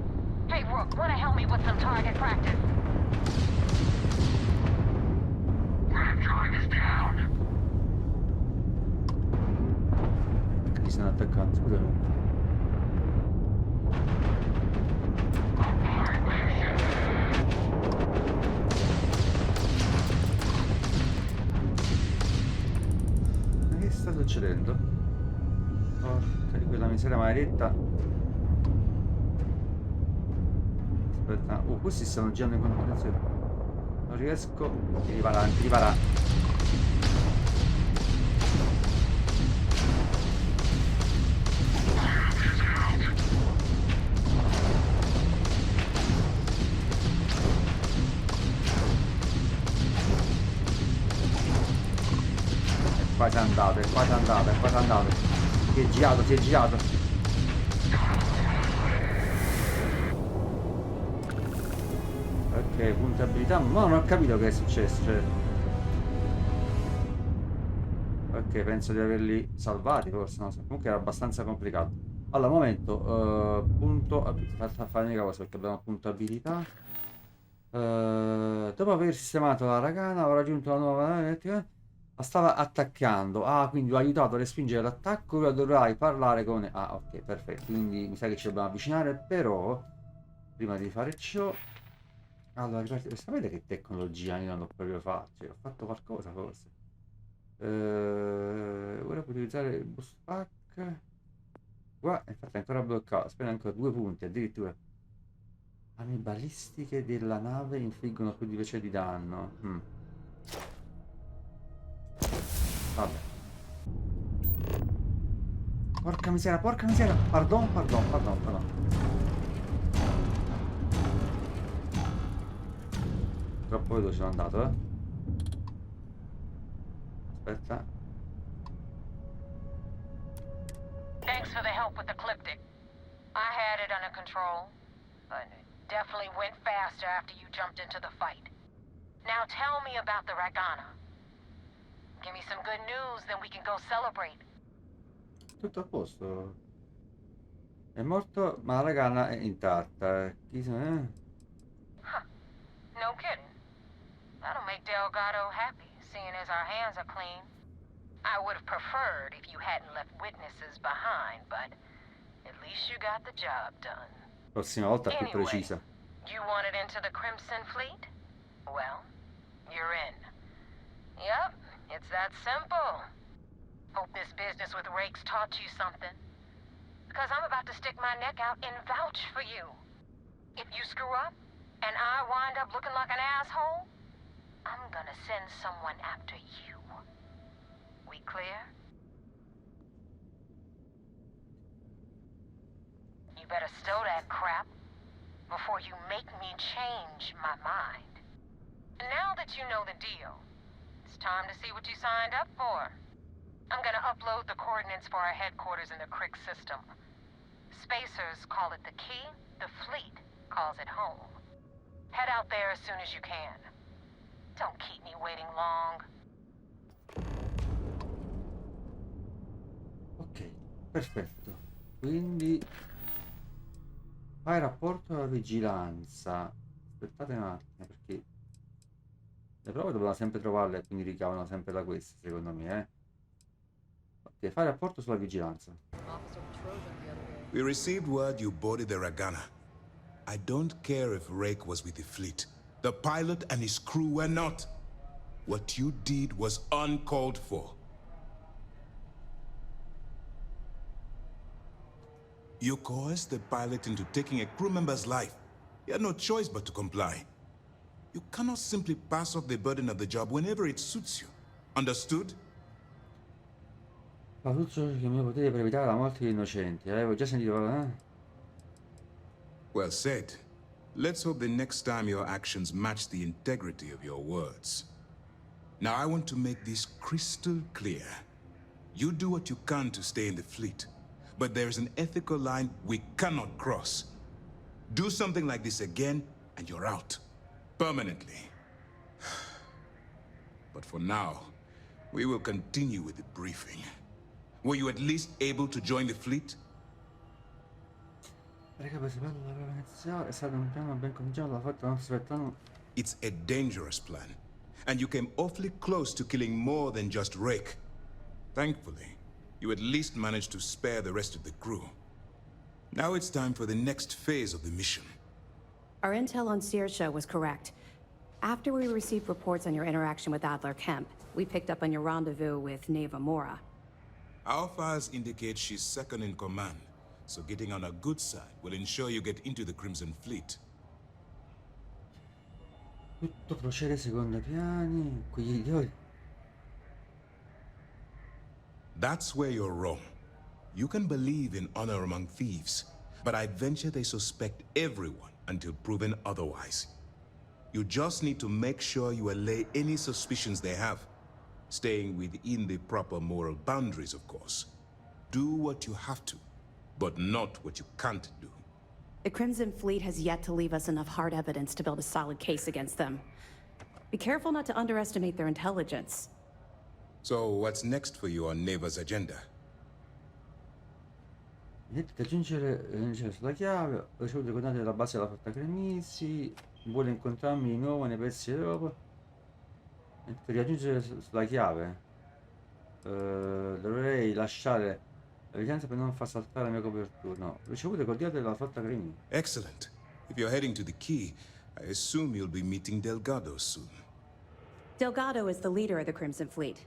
Hey, Rook, wanna help me with some target practice? Target down. Mi sono attaccato, scusami. Ma che sta succedendo? Porca di quella miseria maledetta. Aspetta, questi stanno girando in continuazione. Non riesco. Ti ripara, ti ripara. E qua c'è andato, e qua c'è andato, e qua c'è andato. Si è girato, si è girato. Ok, punti abilità, ma non ho capito che è successo, cioè. Ok, penso di averli salvati, forse, no, comunque era abbastanza complicato. Allora, momento, punto, faccio fare l'unica cosa perché abbiamo punto abilità. Dopo aver sistemato la ragana, ho raggiunto la nuova la stava attaccando. Ah, quindi ho aiutato a respingere l'attacco, ora dovrai parlare con... Ah, ok, perfetto, quindi mi sa che ci dobbiamo avvicinare, però, prima di fare ciò... Allora, sapete che tecnologia io non ho proprio fatto? Cioè, ho fatto qualcosa forse. Ora puoi utilizzare il boost pack. Qua, infatti è ancora bloccato. Aspetta ancora 2 punti addirittura. Armi balistiche della nave infliggono più di 10 di danno. Vabbè. Porca miseria, porca miseria. Pardon. Troppo veloce sono andato, Aspetta. Thanks for the help with the Cliptic. I had it under control, but it definitely went faster after you jumped into the fight. Now tell me about the Ragana. Give me some good news, then we can go celebrate. Tutto a posto. È morto, ma la ragana è intatta. Huh. No kidding. That'll make Delgado happy, seeing as our hands are clean. I would have preferred if you hadn't left witnesses behind, but at least you got the job done. Prossima volta più precisa. You wanted into the Crimson Fleet? Well, you're in. Yep, it's that simple. Hope this business with Rakes taught you something. Because I'm about to stick my neck out and vouch for you. If you screw up, and I wind up looking like an asshole, I'm gonna send someone after you. We clear? You better stow that crap before you make me change my mind. And now that you know the deal, it's time to see what you signed up for. I'm gonna upload the coordinates for our headquarters in the Crick system. Spacers call it the key, the fleet calls it home. Head out there as soon as you can. Don't keep me waiting long. Ok. Perfetto. Quindi fai rapporto alla vigilanza. Aspettate un attimo, perché le prove dobbiamo sempre trovarle e quindi ricavano sempre da queste, secondo me, eh. Ok, fai rapporto sulla vigilanza. We received word you boarded the Ragana. I don't care if Rake was with the fleet. The pilot and his crew were not. What you did was uncalled for. You coerced the pilot into taking a crew member's life. He had no choice but to comply. You cannot simply pass off the burden of the job whenever it suits you. Understood? Fa tutto ciò che è mio potere per evitare la morte di innocenti. Avevo già sentito, Well said. Let's hope the next time your actions match the integrity of your words. Now I want to make this crystal clear. You do what you can to stay in the fleet, but there is an ethical line we cannot cross. Do something like this again, and you're out. Permanently. But for now, we will continue with the briefing. Were you at least able to join the fleet? It's a dangerous plan, and you came awfully close to killing more than just Rake. Thankfully, you at least managed to spare the rest of the crew. Now it's time for the next phase of the mission. Our intel on Saoirse was correct. After we received reports on your interaction with Adler Kemp, we picked up on your rendezvous with Neva Mora. Our files indicate she's second in command, so getting on her good side will ensure you get into the Crimson Fleet. Tutto procede secondo piani, quegli idioti. That's where you're wrong. You can believe in honor among thieves, but I'd venture they suspect everyone until proven otherwise. You just need to make sure you allay any suspicions they have, staying within the proper moral boundaries, of course. Do what you have to, but not what you can't do. The Crimson Fleet has yet to leave us enough hard evidence to build a solid case against them. Be careful not to underestimate their intelligence. So what's next for you on Neva's agenda? Niente da aggiungere sulla chiave. Ho ricevuto i coordinati della base della flotta Cremisi. Vuole incontrarmi di nuovo nei pezzi d'Europa. Niente da riaggiungere sulla chiave. Dovrei lasciare la vigilanza per non far saltare la mia copertura. No, ho ricevuto i coordinati della flotta Cremisi. Excellent. If you're heading to the key, I assume you'll be meeting Delgado soon. Delgado is the leader of the Crimson Fleet.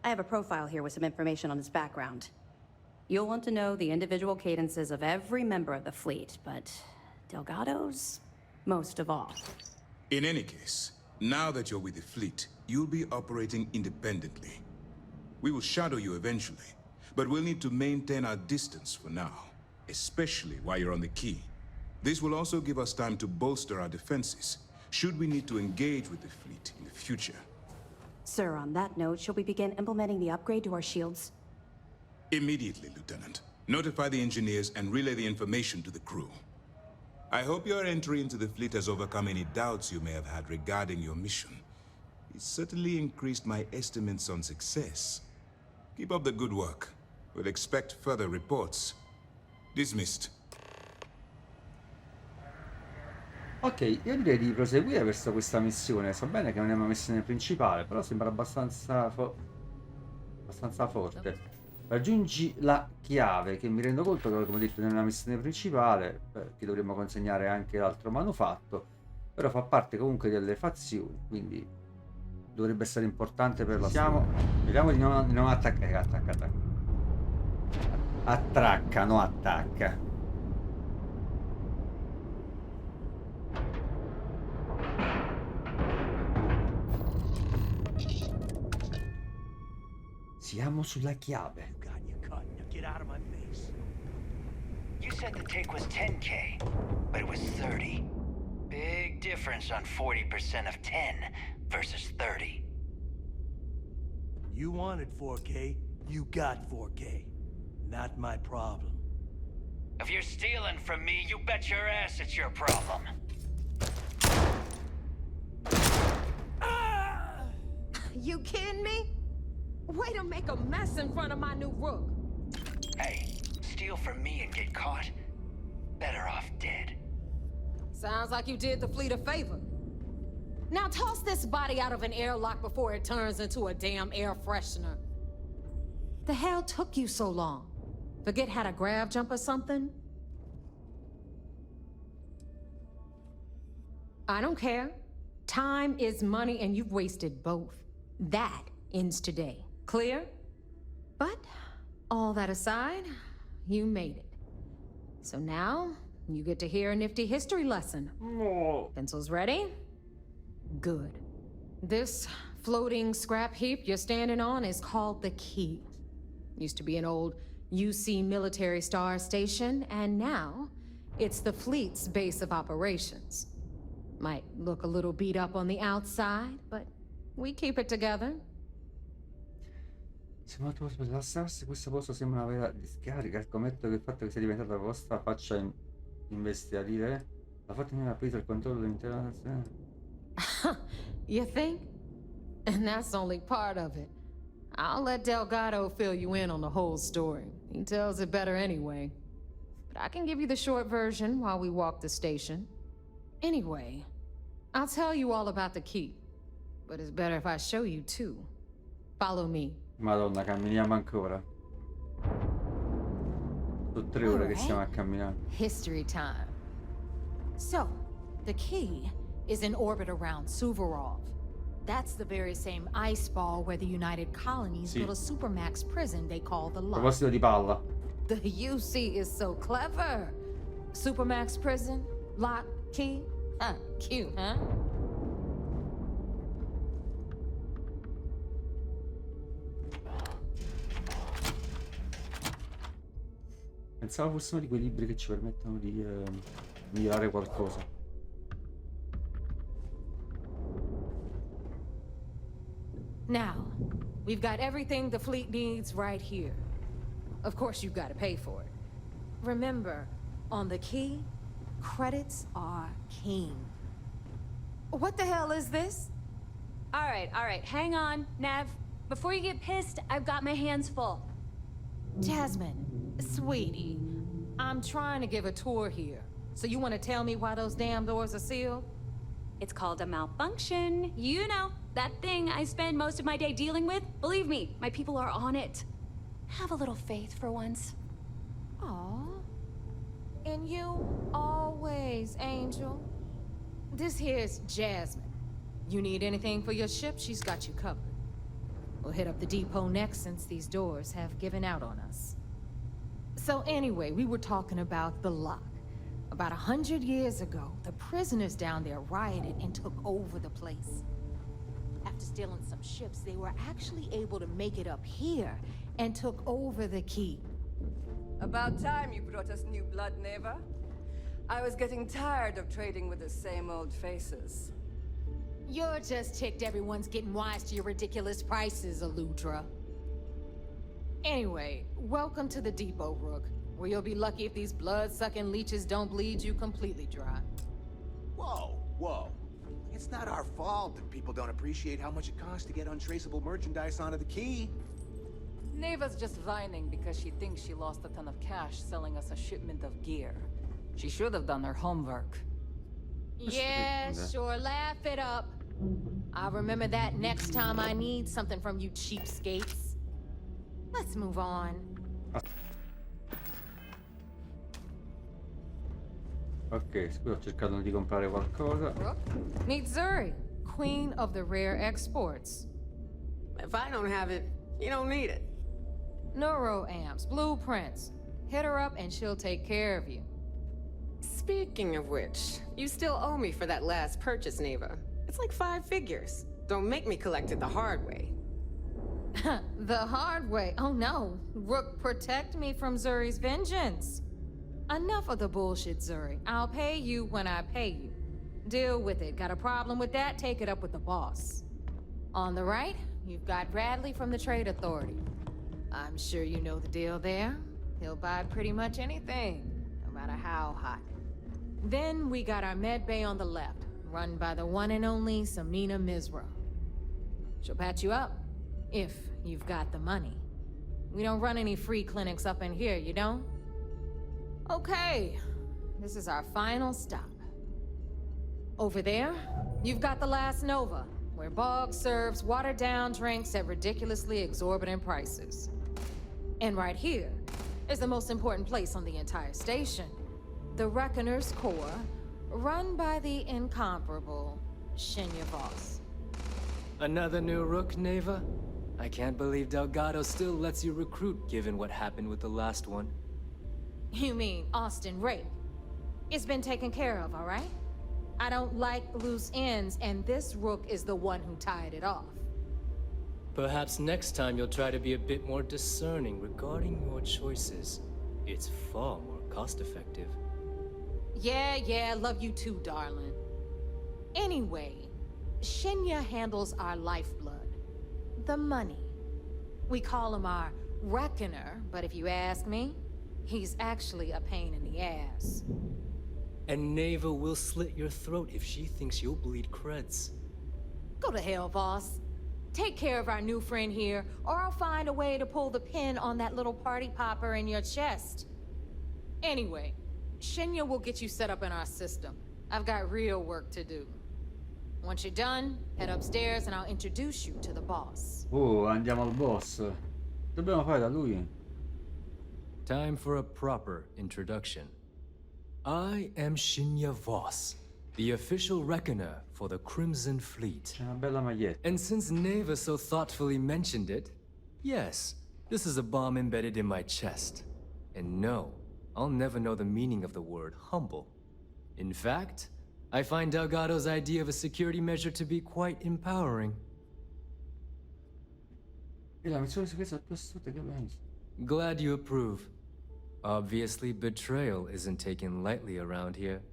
I have a profile here with some information on his background. You'll want to know the individual cadences of every member of the fleet, but Delgado's most of all. In any case, now that you're with the fleet, you'll be operating independently. We will shadow you eventually, but we'll need to maintain our distance for now, especially while you're on the key. This will also give us time to bolster our defenses, should we need to engage with the fleet in the future. Sir, on that note, shall we begin implementing the upgrade to our shields? Immediately, Lieutenant. Notify the engineers and relay the information to the crew. I hope your entry into the fleet has overcome any doubts you may have had regarding your mission. It certainly increased my estimates on success. Keep up the good work. We'll expect further reports. Dismissed. Ok, io direi di proseguire verso questa missione. So bene che non è una missione principale, però sembra abbastanza forte. Raggiungi la chiave, che mi rendo conto che, come ho detto, non è una missione principale, che dovremmo consegnare anche l'altro manufatto, però fa parte comunque delle fazioni, quindi dovrebbe essere importante per la storia. Vediamo di non attaccare. Attracca, no attacca. Siamo sulla chiave. Get out of my face. You said the take was 10K, but it was 30. Big difference on 40% of 10 versus 30. You wanted 4K, you got 4K. Not my problem. If you're stealing from me, you bet your ass it's your problem. You kidding me? Way to make a mess in front of my new rook. Hey, steal from me and get caught, better off dead. Sounds like you did the fleet a favor. Now toss this body out of an airlock before it turns into a damn air freshener. The hell took you so long? Forget how to grav jump or something? I don't care. Time is money and you've wasted both. That ends today. Clear? But all that aside, you made it. So now, you get to hear a nifty history lesson. Pencils ready? Good. This floating scrap heap you're standing on is called the Key. Used to be an old UC military star station, and now it's the fleet's base of operations. Might look a little beat up on the outside, but we keep it together. Se molto posto per rilassarsi, questo posto sembra una vera discarica. Scommetto che il fatto che sia diventata la vostra faccia investire la fatta che mi ha preso il controllo dell'intera nazione. You think? And that's only part of it. I'll let Delgado fill you in on the whole story. He tells it better anyway. But I can give you the short version while we walk the station. Anyway, I'll tell you all about the Key. But it's better if I show you too. Follow me. Madonna, camminiamo ancora. Sono 3 ore che stiamo a camminare. History time. So, the Key is in orbit around Suvorov. That's the very same ice ball where the United Colonies built a supermax prison they call the Lock. Proposito di palla. The UC is so clever. Supermax prison, lock, key. Cute, huh? Pensavo fossero di quei libri che ci permettono di migliorare qualcosa. Now, we've got everything the fleet needs right here. Of course, you've got to pay for it. Remember, on the Key, credits are king. What the hell is this? All right, hang on, Nev. Before you get pissed, I've got my hands full. Jasmine, sweetie, I'm trying to give a tour here. So you want to tell me why those damn doors are sealed? It's called a malfunction. You know, that thing I spend most of my day dealing with. Believe me, my people are on it. Have a little faith for once. Aw. And you always, Angel. This here's Jasmine. You need anything for your ship, she's got you covered. We'll hit up the depot next since these doors have given out on us. So anyway, we were talking about the Lock. About 100 years ago, the prisoners down there rioted and took over the place. After stealing some ships, they were actually able to make it up here and took over the Key. About time you brought us new blood, Neva. I was getting tired of trading with the same old faces. You're just ticked everyone's getting wise to your ridiculous prices, Aludra. Anyway, welcome to the depot, Rook, where you'll be lucky if these blood-sucking leeches don't bleed you completely dry. Whoa. It's not our fault that people don't appreciate how much it costs to get untraceable merchandise onto the Key. Neva's just whining because she thinks she lost a ton of cash selling us a shipment of gear. She should have done her homework. Yeah, sure, laugh it up. I'll remember that next time I need something from you cheapskates. Let's move on. Ok, scusa, ho cercato di comprare qualcosa. Meet Zuri, queen of the rare exports. If I don't have it, you don't need it. Neuroamps, blueprints. Hit her up and she'll take care of you. Speaking of which, you still owe me for that last purchase, Neva. It's like 5 figures. Don't make me collect it the hard way. The hard way? Oh no. Rook, protect me from Zuri's vengeance. Enough of the bullshit, Zuri. I'll pay you when I pay you. Deal with it. Got a problem with that? Take it up with the boss. On the right, you've got Bradley from the Trade Authority. I'm sure you know the deal there. He'll buy pretty much anything, no matter how hot. Then we got our med bay on the left, run by the one and only Samina Mizra. She'll patch you up, if you've got the money. We don't run any free clinics up in here, you don't? Okay, this is our final stop. Over there, you've got the last Nova, where Bog serves watered-down drinks at ridiculously exorbitant prices. And right here is the most important place on the entire station, the Reckoner's Core, run by the incomparable Shinya Voss. Another new rook, Neva? I can't believe Delgado still lets you recruit, given what happened with the last one. You mean Austin Rake? It's been taken care of, all right? I don't like loose ends, and this rook is the one who tied it off. Perhaps next time you'll try to be a bit more discerning regarding your choices. It's far more cost-effective. Yeah, love you too, darling. Anyway, Shinya handles our lifeblood. The money. We call him our Reckoner, but if you ask me, he's actually a pain in the ass. And Neva will slit your throat if she thinks you'll bleed creds. Go to hell, boss. Take care of our new friend here, or I'll find a way to pull the pin on that little party popper in your chest. Anyway, Shinya will get you set up in our system. I've got real work to do. Once you're done, head upstairs and I'll introduce you to the boss. Oh, andiamo al boss. Dobbiamo fare da lui. Time for a proper introduction. I am Shinya Voss, the official reckoner for the Crimson Fleet. Una bella maglietta. And since Neva so thoughtfully mentioned it, yes, this is a bomb embedded in my chest. And no, I'll never know the meaning of the word humble. In fact, I find Delgado's idea of a security measure to be quite empowering. Glad you approve. Obviously, betrayal isn't taken lightly around here.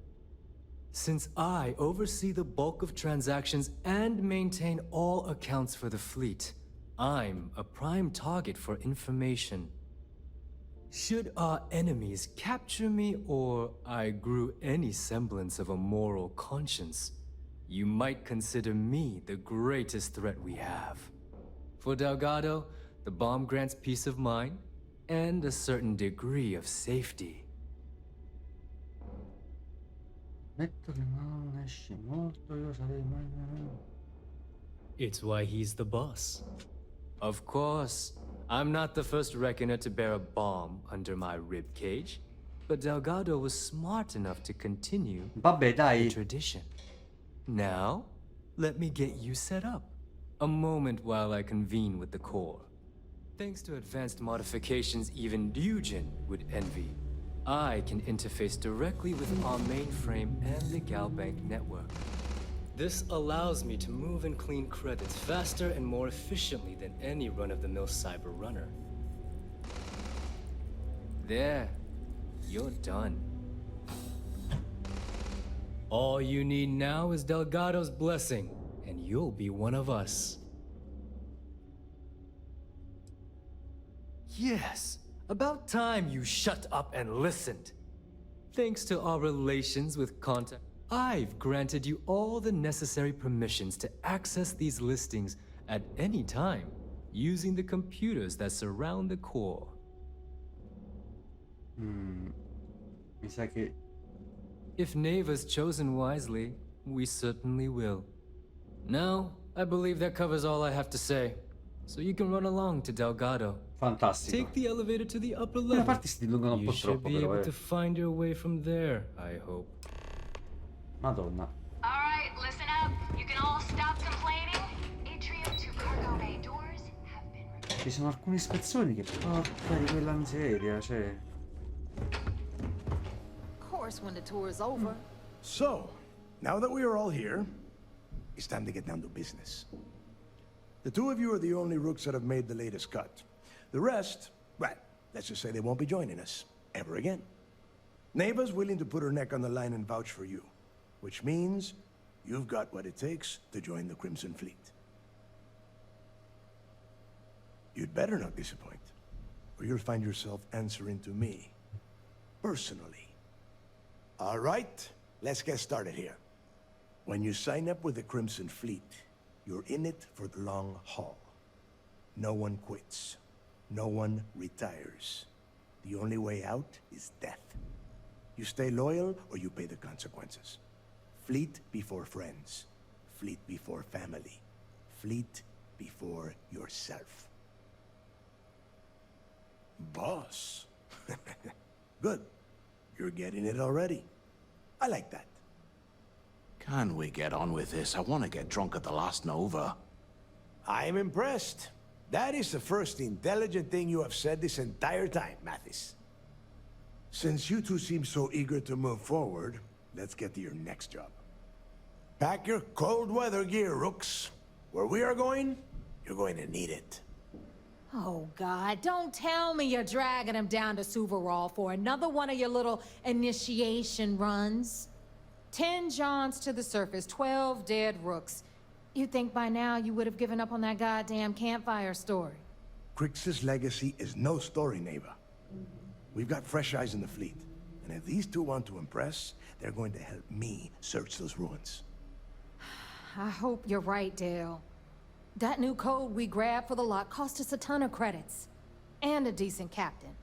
Since I oversee the bulk of transactions and maintain all accounts for the fleet, I'm a prime target for information. Should our enemies capture me, or I grew any semblance of a moral conscience, you might consider me the greatest threat we have. For Delgado, the bomb grants peace of mind and a certain degree of safety. It's why he's the boss. Of course, I'm not the first reckoner to bear a bomb under my ribcage, but Delgado was smart enough to continue the tradition. Now, let me get you set up. A moment while I convene with the core. Thanks to advanced modifications even Ryujin would envy, I can interface directly with our mainframe and the Galbank network. This allows me to move and clean credits faster and more efficiently than any run-of-the-mill cyber runner. There, you're done. All you need now is Delgado's blessing, and you'll be one of us. Yes, about time you shut up and listened. Thanks to our relations with Contact, I've granted you all the necessary permissions to access these listings at any time, using the computers that surround the core. Mi sa che... If Neva's chosen wisely, we certainly will. Now, I believe that covers all I have to say, so you can run along to Delgado. Fantastico. Take the elevator to the upper Le level. parti si dilungano un You po' should troppo be però, able to find your way from there, I hope. Madonna. Alright, listen up. You can all stop complaining. Atrium to cargo bay doors have been removed. Ci sono alcune ispezioni che porca di quella miseria, cioè... Of course, when the tour is over. So, now that we are all here, it's time to get down to business. The two of you are the only rooks that have made the latest cut. The rest, well, let's just say they won't be joining us ever again. Neva's willing to put her neck on the line and vouch for you, which means you've got what it takes to join the Crimson Fleet. You'd better not disappoint, or you'll find yourself answering to me, personally. All right, let's get started here. When you sign up with the Crimson Fleet, you're in it for the long haul. No one quits. No one retires. The only way out is death. You stay loyal or you pay the consequences. Fleet before friends. Fleet before family. Fleet before yourself. Boss. Good. You're getting it already. I like that. Can we get on with this? I want to get drunk at the last Nova. I am impressed. That is the first intelligent thing you have said this entire time, Mathis. Since you two seem so eager to move forward, let's get to your next job. Pack your cold weather gear, Rooks. Where we are going, you're going to need it. Oh, God, don't tell me you're dragging him down to Suvarol for another one of your little initiation runs. 10 Johns to the surface, 12 dead Rooks. You'd think by now you would have given up on that goddamn campfire story. Crix's legacy is no story, Neva. We've got fresh eyes in the fleet. And if these two want to impress, they're going to help me search those ruins. I hope you're right, Dale. That new code we grabbed for the lot cost us a ton of credits. And a decent captain.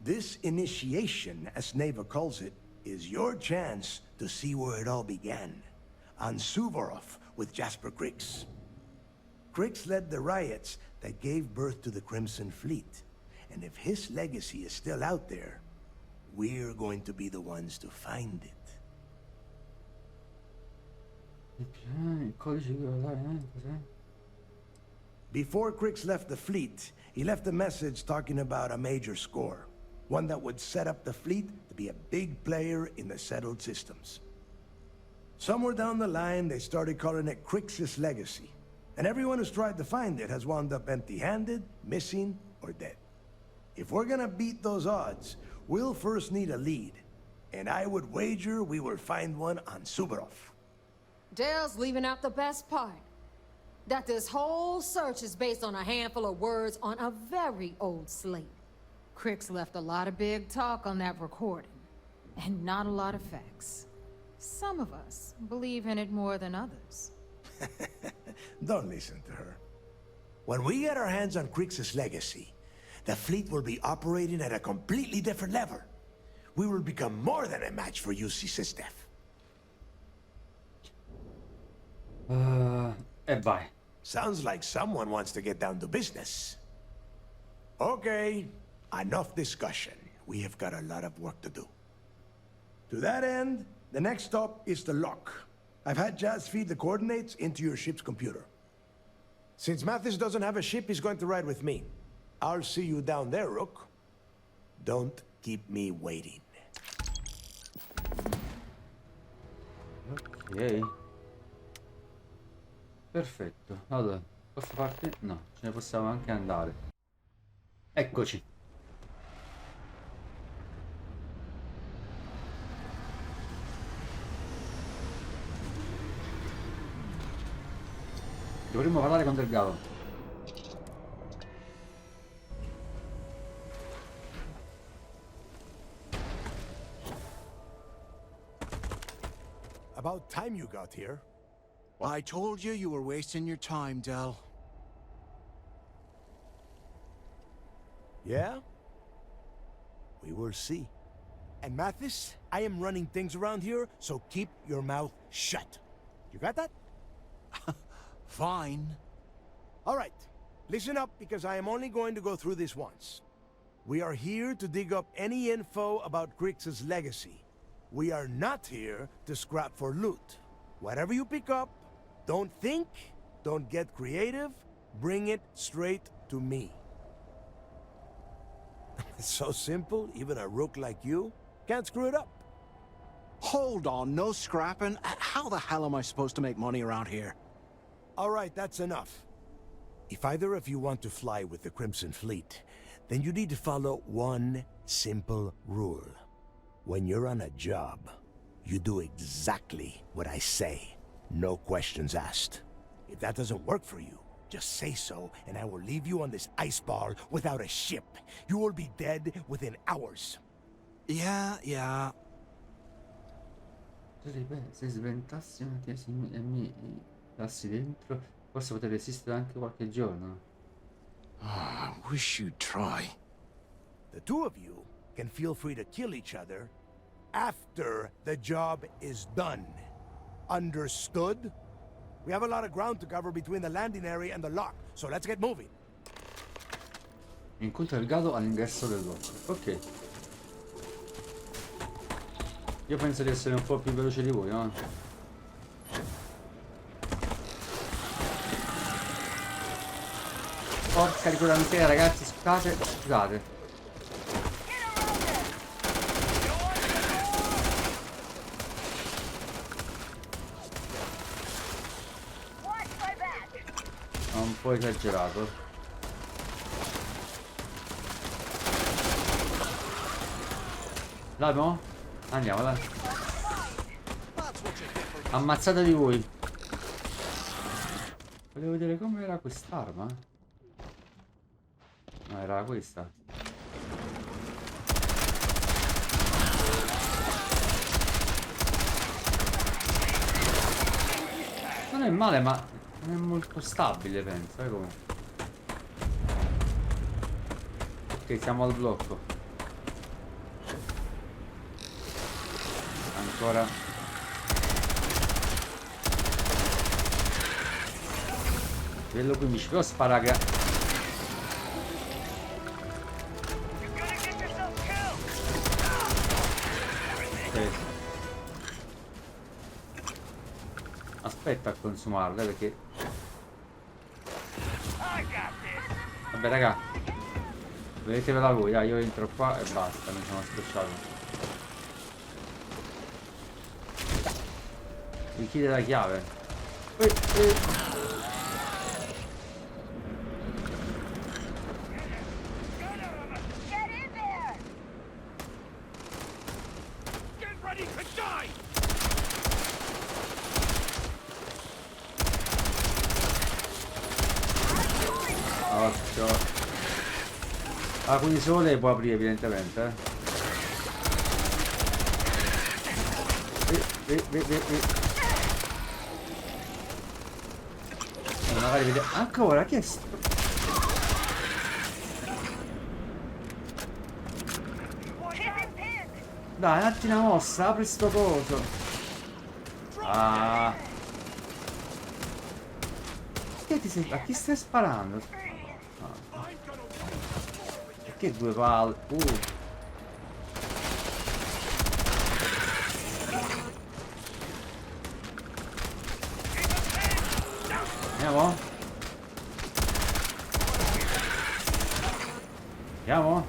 This initiation, as Neva calls it, is your chance to see where it all began. On Suvorov with Jasper Crix. Crix led the riots that gave birth to the Crimson Fleet. And if his legacy is still out there, we're going to be the ones to find it. Before Crix left the fleet, he left a message talking about a major score. One that would set up the fleet to be a big player in the settled systems. Somewhere down the line, they started calling it Crix's legacy. And everyone who's tried to find it has wound up empty-handed, missing, or dead. If we're gonna beat those odds, we'll first need a lead. And I would wager we will find one on Suvorov. Dale's leaving out the best part. That this whole search is based on a handful of words on a very old slate. Crix left a lot of big talk on that recording, and not a lot of facts. Some of us believe in it more than others. Don't listen to her. When we get our hands on Crix's legacy, the fleet will be operating at a completely different level. We will become more than a match for UC Sistef. E vai. Sounds like someone wants to get down to business. Okay, enough discussion. We have got a lot of work to do. To that end, the next stop is the lock. I've had Jazz feed the coordinates into your ship's computer. Since Mathis doesn't have a ship, he's going to ride with me. I'll see you down there, Rook. Don't keep me waiting. Ok. Perfetto. Allora, posso partire? No, ce ne possiamo anche andare. Eccoci. Dovremmo parlare con Delgado. About time you got here. I told you you were wasting your time, Del. Yeah? We will see. And Mathis, I am running things around here, so keep your mouth shut. You got that? Fine. All right. Listen up, because I am only going to go through this once. We are here to dig up any info about Crix's legacy. We are not here to scrap for loot. Whatever you pick up, don't think, don't get creative, bring it straight to me. It's so simple, even a rook like you can't screw it up. Hold on, no scrapping? How the hell am I supposed to make money around here? All right, that's enough. If either of you want to fly with the Crimson Fleet, then you need to follow one simple rule. When you're on a job, you do exactly what I say. No questions asked. If that doesn't work for you, just say so, and I will leave you on this ice ball without a ship. You will be dead within hours. Yeah. Se sventassi una tesi e mi lassi dentro, forse potrei resistere anche qualche giorno. I wish you'd try. The two of you can feel free to kill each other after the job is done. Understood? We have a lot of ground to cover between the landing area and the lock, so let's get moving. Incontra il gatto all'ingresso del lock. Ok. Io penso di essere un po' più veloce di voi, no? Porca di quella miseria, ragazzi, scusate. Un po' esagerato. Dai, mo? Andiamo, dai. Ammazzata di voi. Volevo vedere com'era quest'arma. No, era questa. Non è male, ma non è molto stabile, penso, come. Ok, siamo al blocco. Ancora. Livello 15, però spara che... Ok. Aspetta a consumarle perché... Vabbè raga, vedetevela voi, io entro qua e basta, mi sono scocciato. Mi chiede la chiave. Occhio. Ah, quindi solo lei può aprire evidentemente, magari vediamo ancora che è dai, datti una mossa, apri sto coso. Ah, che ti sei... a chi stai sparando? Ah. Perché due palle? Andiamo? Andiamo?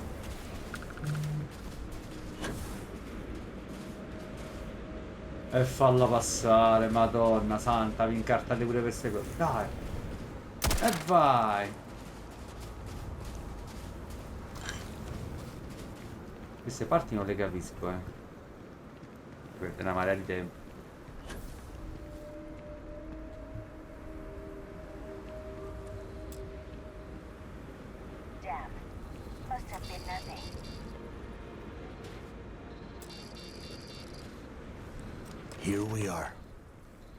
E falla passare, madonna santa, vi incartate pure queste cose. Dai. E vai. Queste parti non le capisco, per una marea di tempo. Here we are.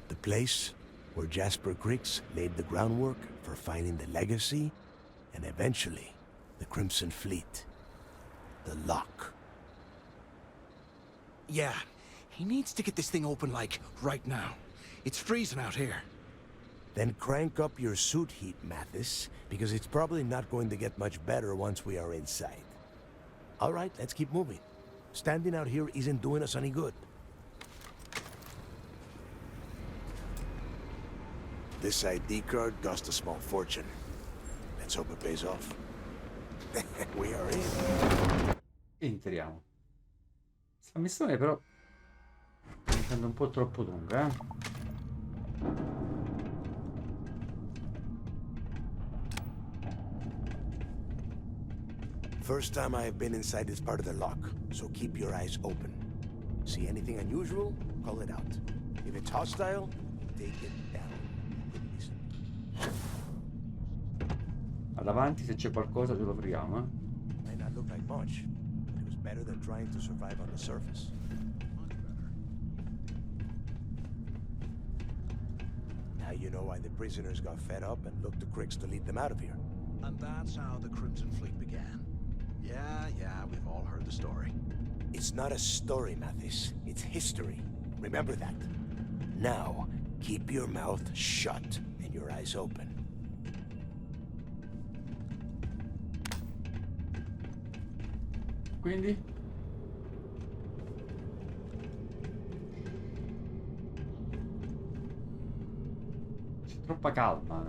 The place where Jasper Griggs laid the groundwork for finding the legacy and eventually the Crimson Fleet. The lock. Yeah, he needs to get this thing open, like, right now. It's freezing out here. Then crank up your suit heat, Mathis, because it's probably not going to get much better once we are inside. All right, let's keep moving. Standing out here isn't doing us any good. This ID card cost a small fortune. Let's hope it pays off. We are in. Entriamo. Questa missione però sta diventando un po' troppo lunga, First time I have been inside this part of the lock, so keep your eyes open. See anything unusual? Call it out. If it's hostile, take it down. Davanti se c'è qualcosa ce lo friamo, Might not look like much, but it was better than trying to survive on the surface. Now you know why the prisoners got fed up and looked to Criggs to lead them out of here. And that's how the Crimson Fleet began. Yeah, we've all heard the story. It's not a story, Mathis. It's history. Remember that. Now, keep your mouth shut and your eyes open. Quindi? C'è troppa calma,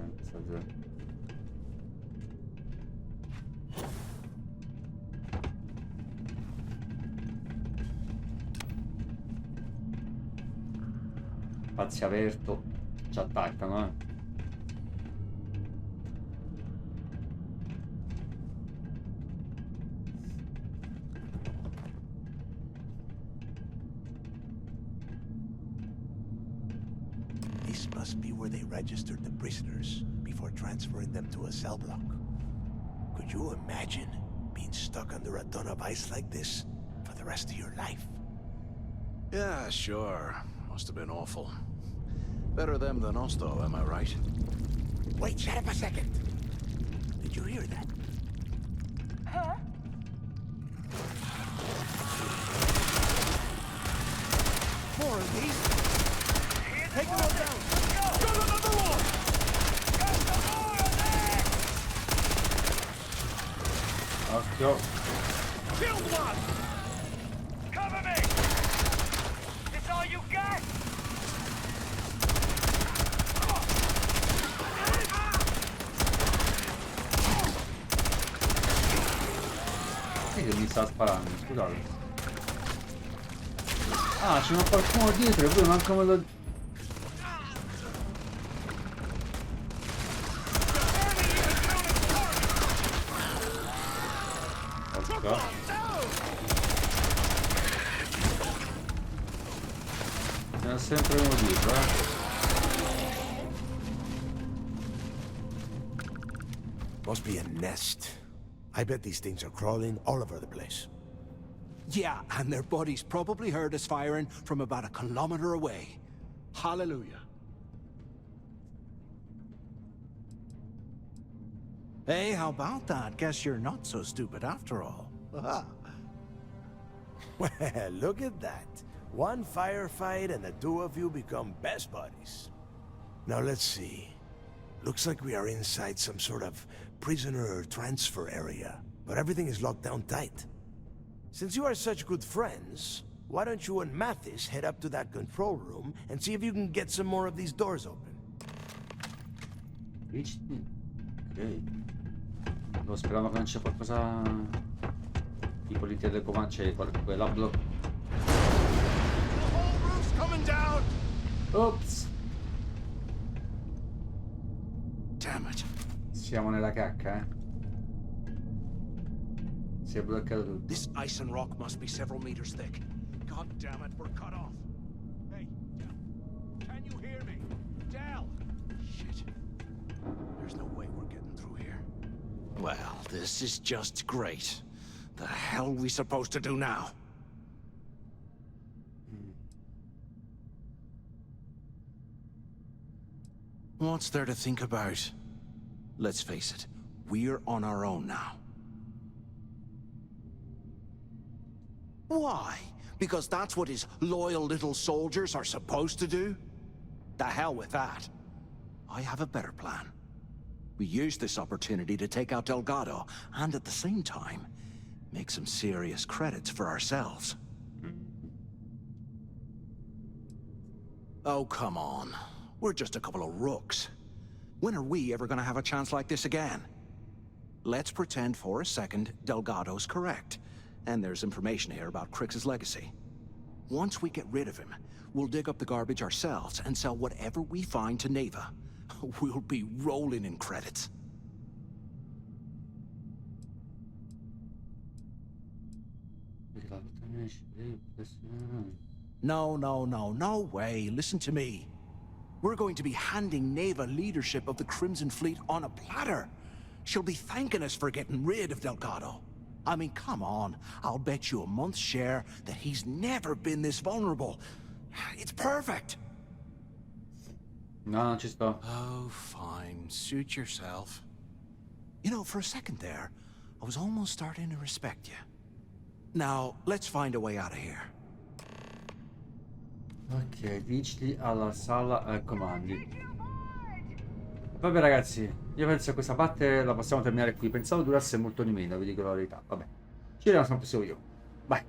Spazio aperto, ci attaccano, eh. This must be where they registered the prisoners before transferring them to a cell block. Could you imagine being stuck under a ton of ice like this for the rest of your life? Yeah, sure. Must have been awful. Better them than us, though, am I right? Wait, shut up a second. Did you hear that? Huh? More of these? Take them all down! Got another one! Occhio. Killed one! Cover me! It's all you got? Chi che mi sta sparando? Scusate. Ah, c'è qualcuno dietro e poi manco me lo... C'è sempre uno dietro, Must be a nest. I bet these things are crawling all over the place. Yeah, and their buddies probably heard us firing from about a kilometer away. Hallelujah. Hey, how about that? Guess you're not so stupid after all. Well, look at that. One firefight and the two of you become best buddies. Now let's see. Looks like we are inside some sort of prisoner transfer area, but everything is locked down tight. Since you are such good friends, why don't you and Mathis head up to that control room and see if you can get some more of these doors open? Ok. No, speravo che non c'è qualcosa tipo di telecomando, c'è quella blocco. Ops. Damn it. Siamo nella cacca, eh. Si è bloccato tutto. This ice and rock must be several meters thick. God damn it, we're cut off. Hey, Del, can you hear me? Del! Shit. There's no way we're getting through here. Well, this is just great. The hell are we supposed to do now? What's there to think about? Let's face it, we're on our own now. Why? Because that's what his loyal little soldiers are supposed to do? The hell with that. I have a better plan. We use this opportunity to take out Delgado, and at the same time, make some serious credits for ourselves. Oh, come on. We're just a couple of rooks. When are we ever gonna have a chance like this again? Let's pretend for a second Delgado's correct, and there's information here about Crix's legacy. Once we get rid of him, we'll dig up the garbage ourselves and sell whatever we find to Neva. We'll be rolling in credits. No way. Listen to me. We're going to be handing Neva leadership of the Crimson Fleet on a platter. She'll be thanking us for getting rid of Delgado. I mean, come on. I'll bet you a month's share that he's never been this vulnerable. It's perfect. No, ci sto. Oh, fine. Suit yourself. You know, for a second there, I was almost starting to respect you. Now, let's find a way out of here. Ok, dicili alla sala comandi. Vabbè ragazzi, io penso che questa parte la possiamo terminare qui. Pensavo durasse molto di meno, vi dico la verità. Vabbè, ci vediamo sempre prossimo video. Vai.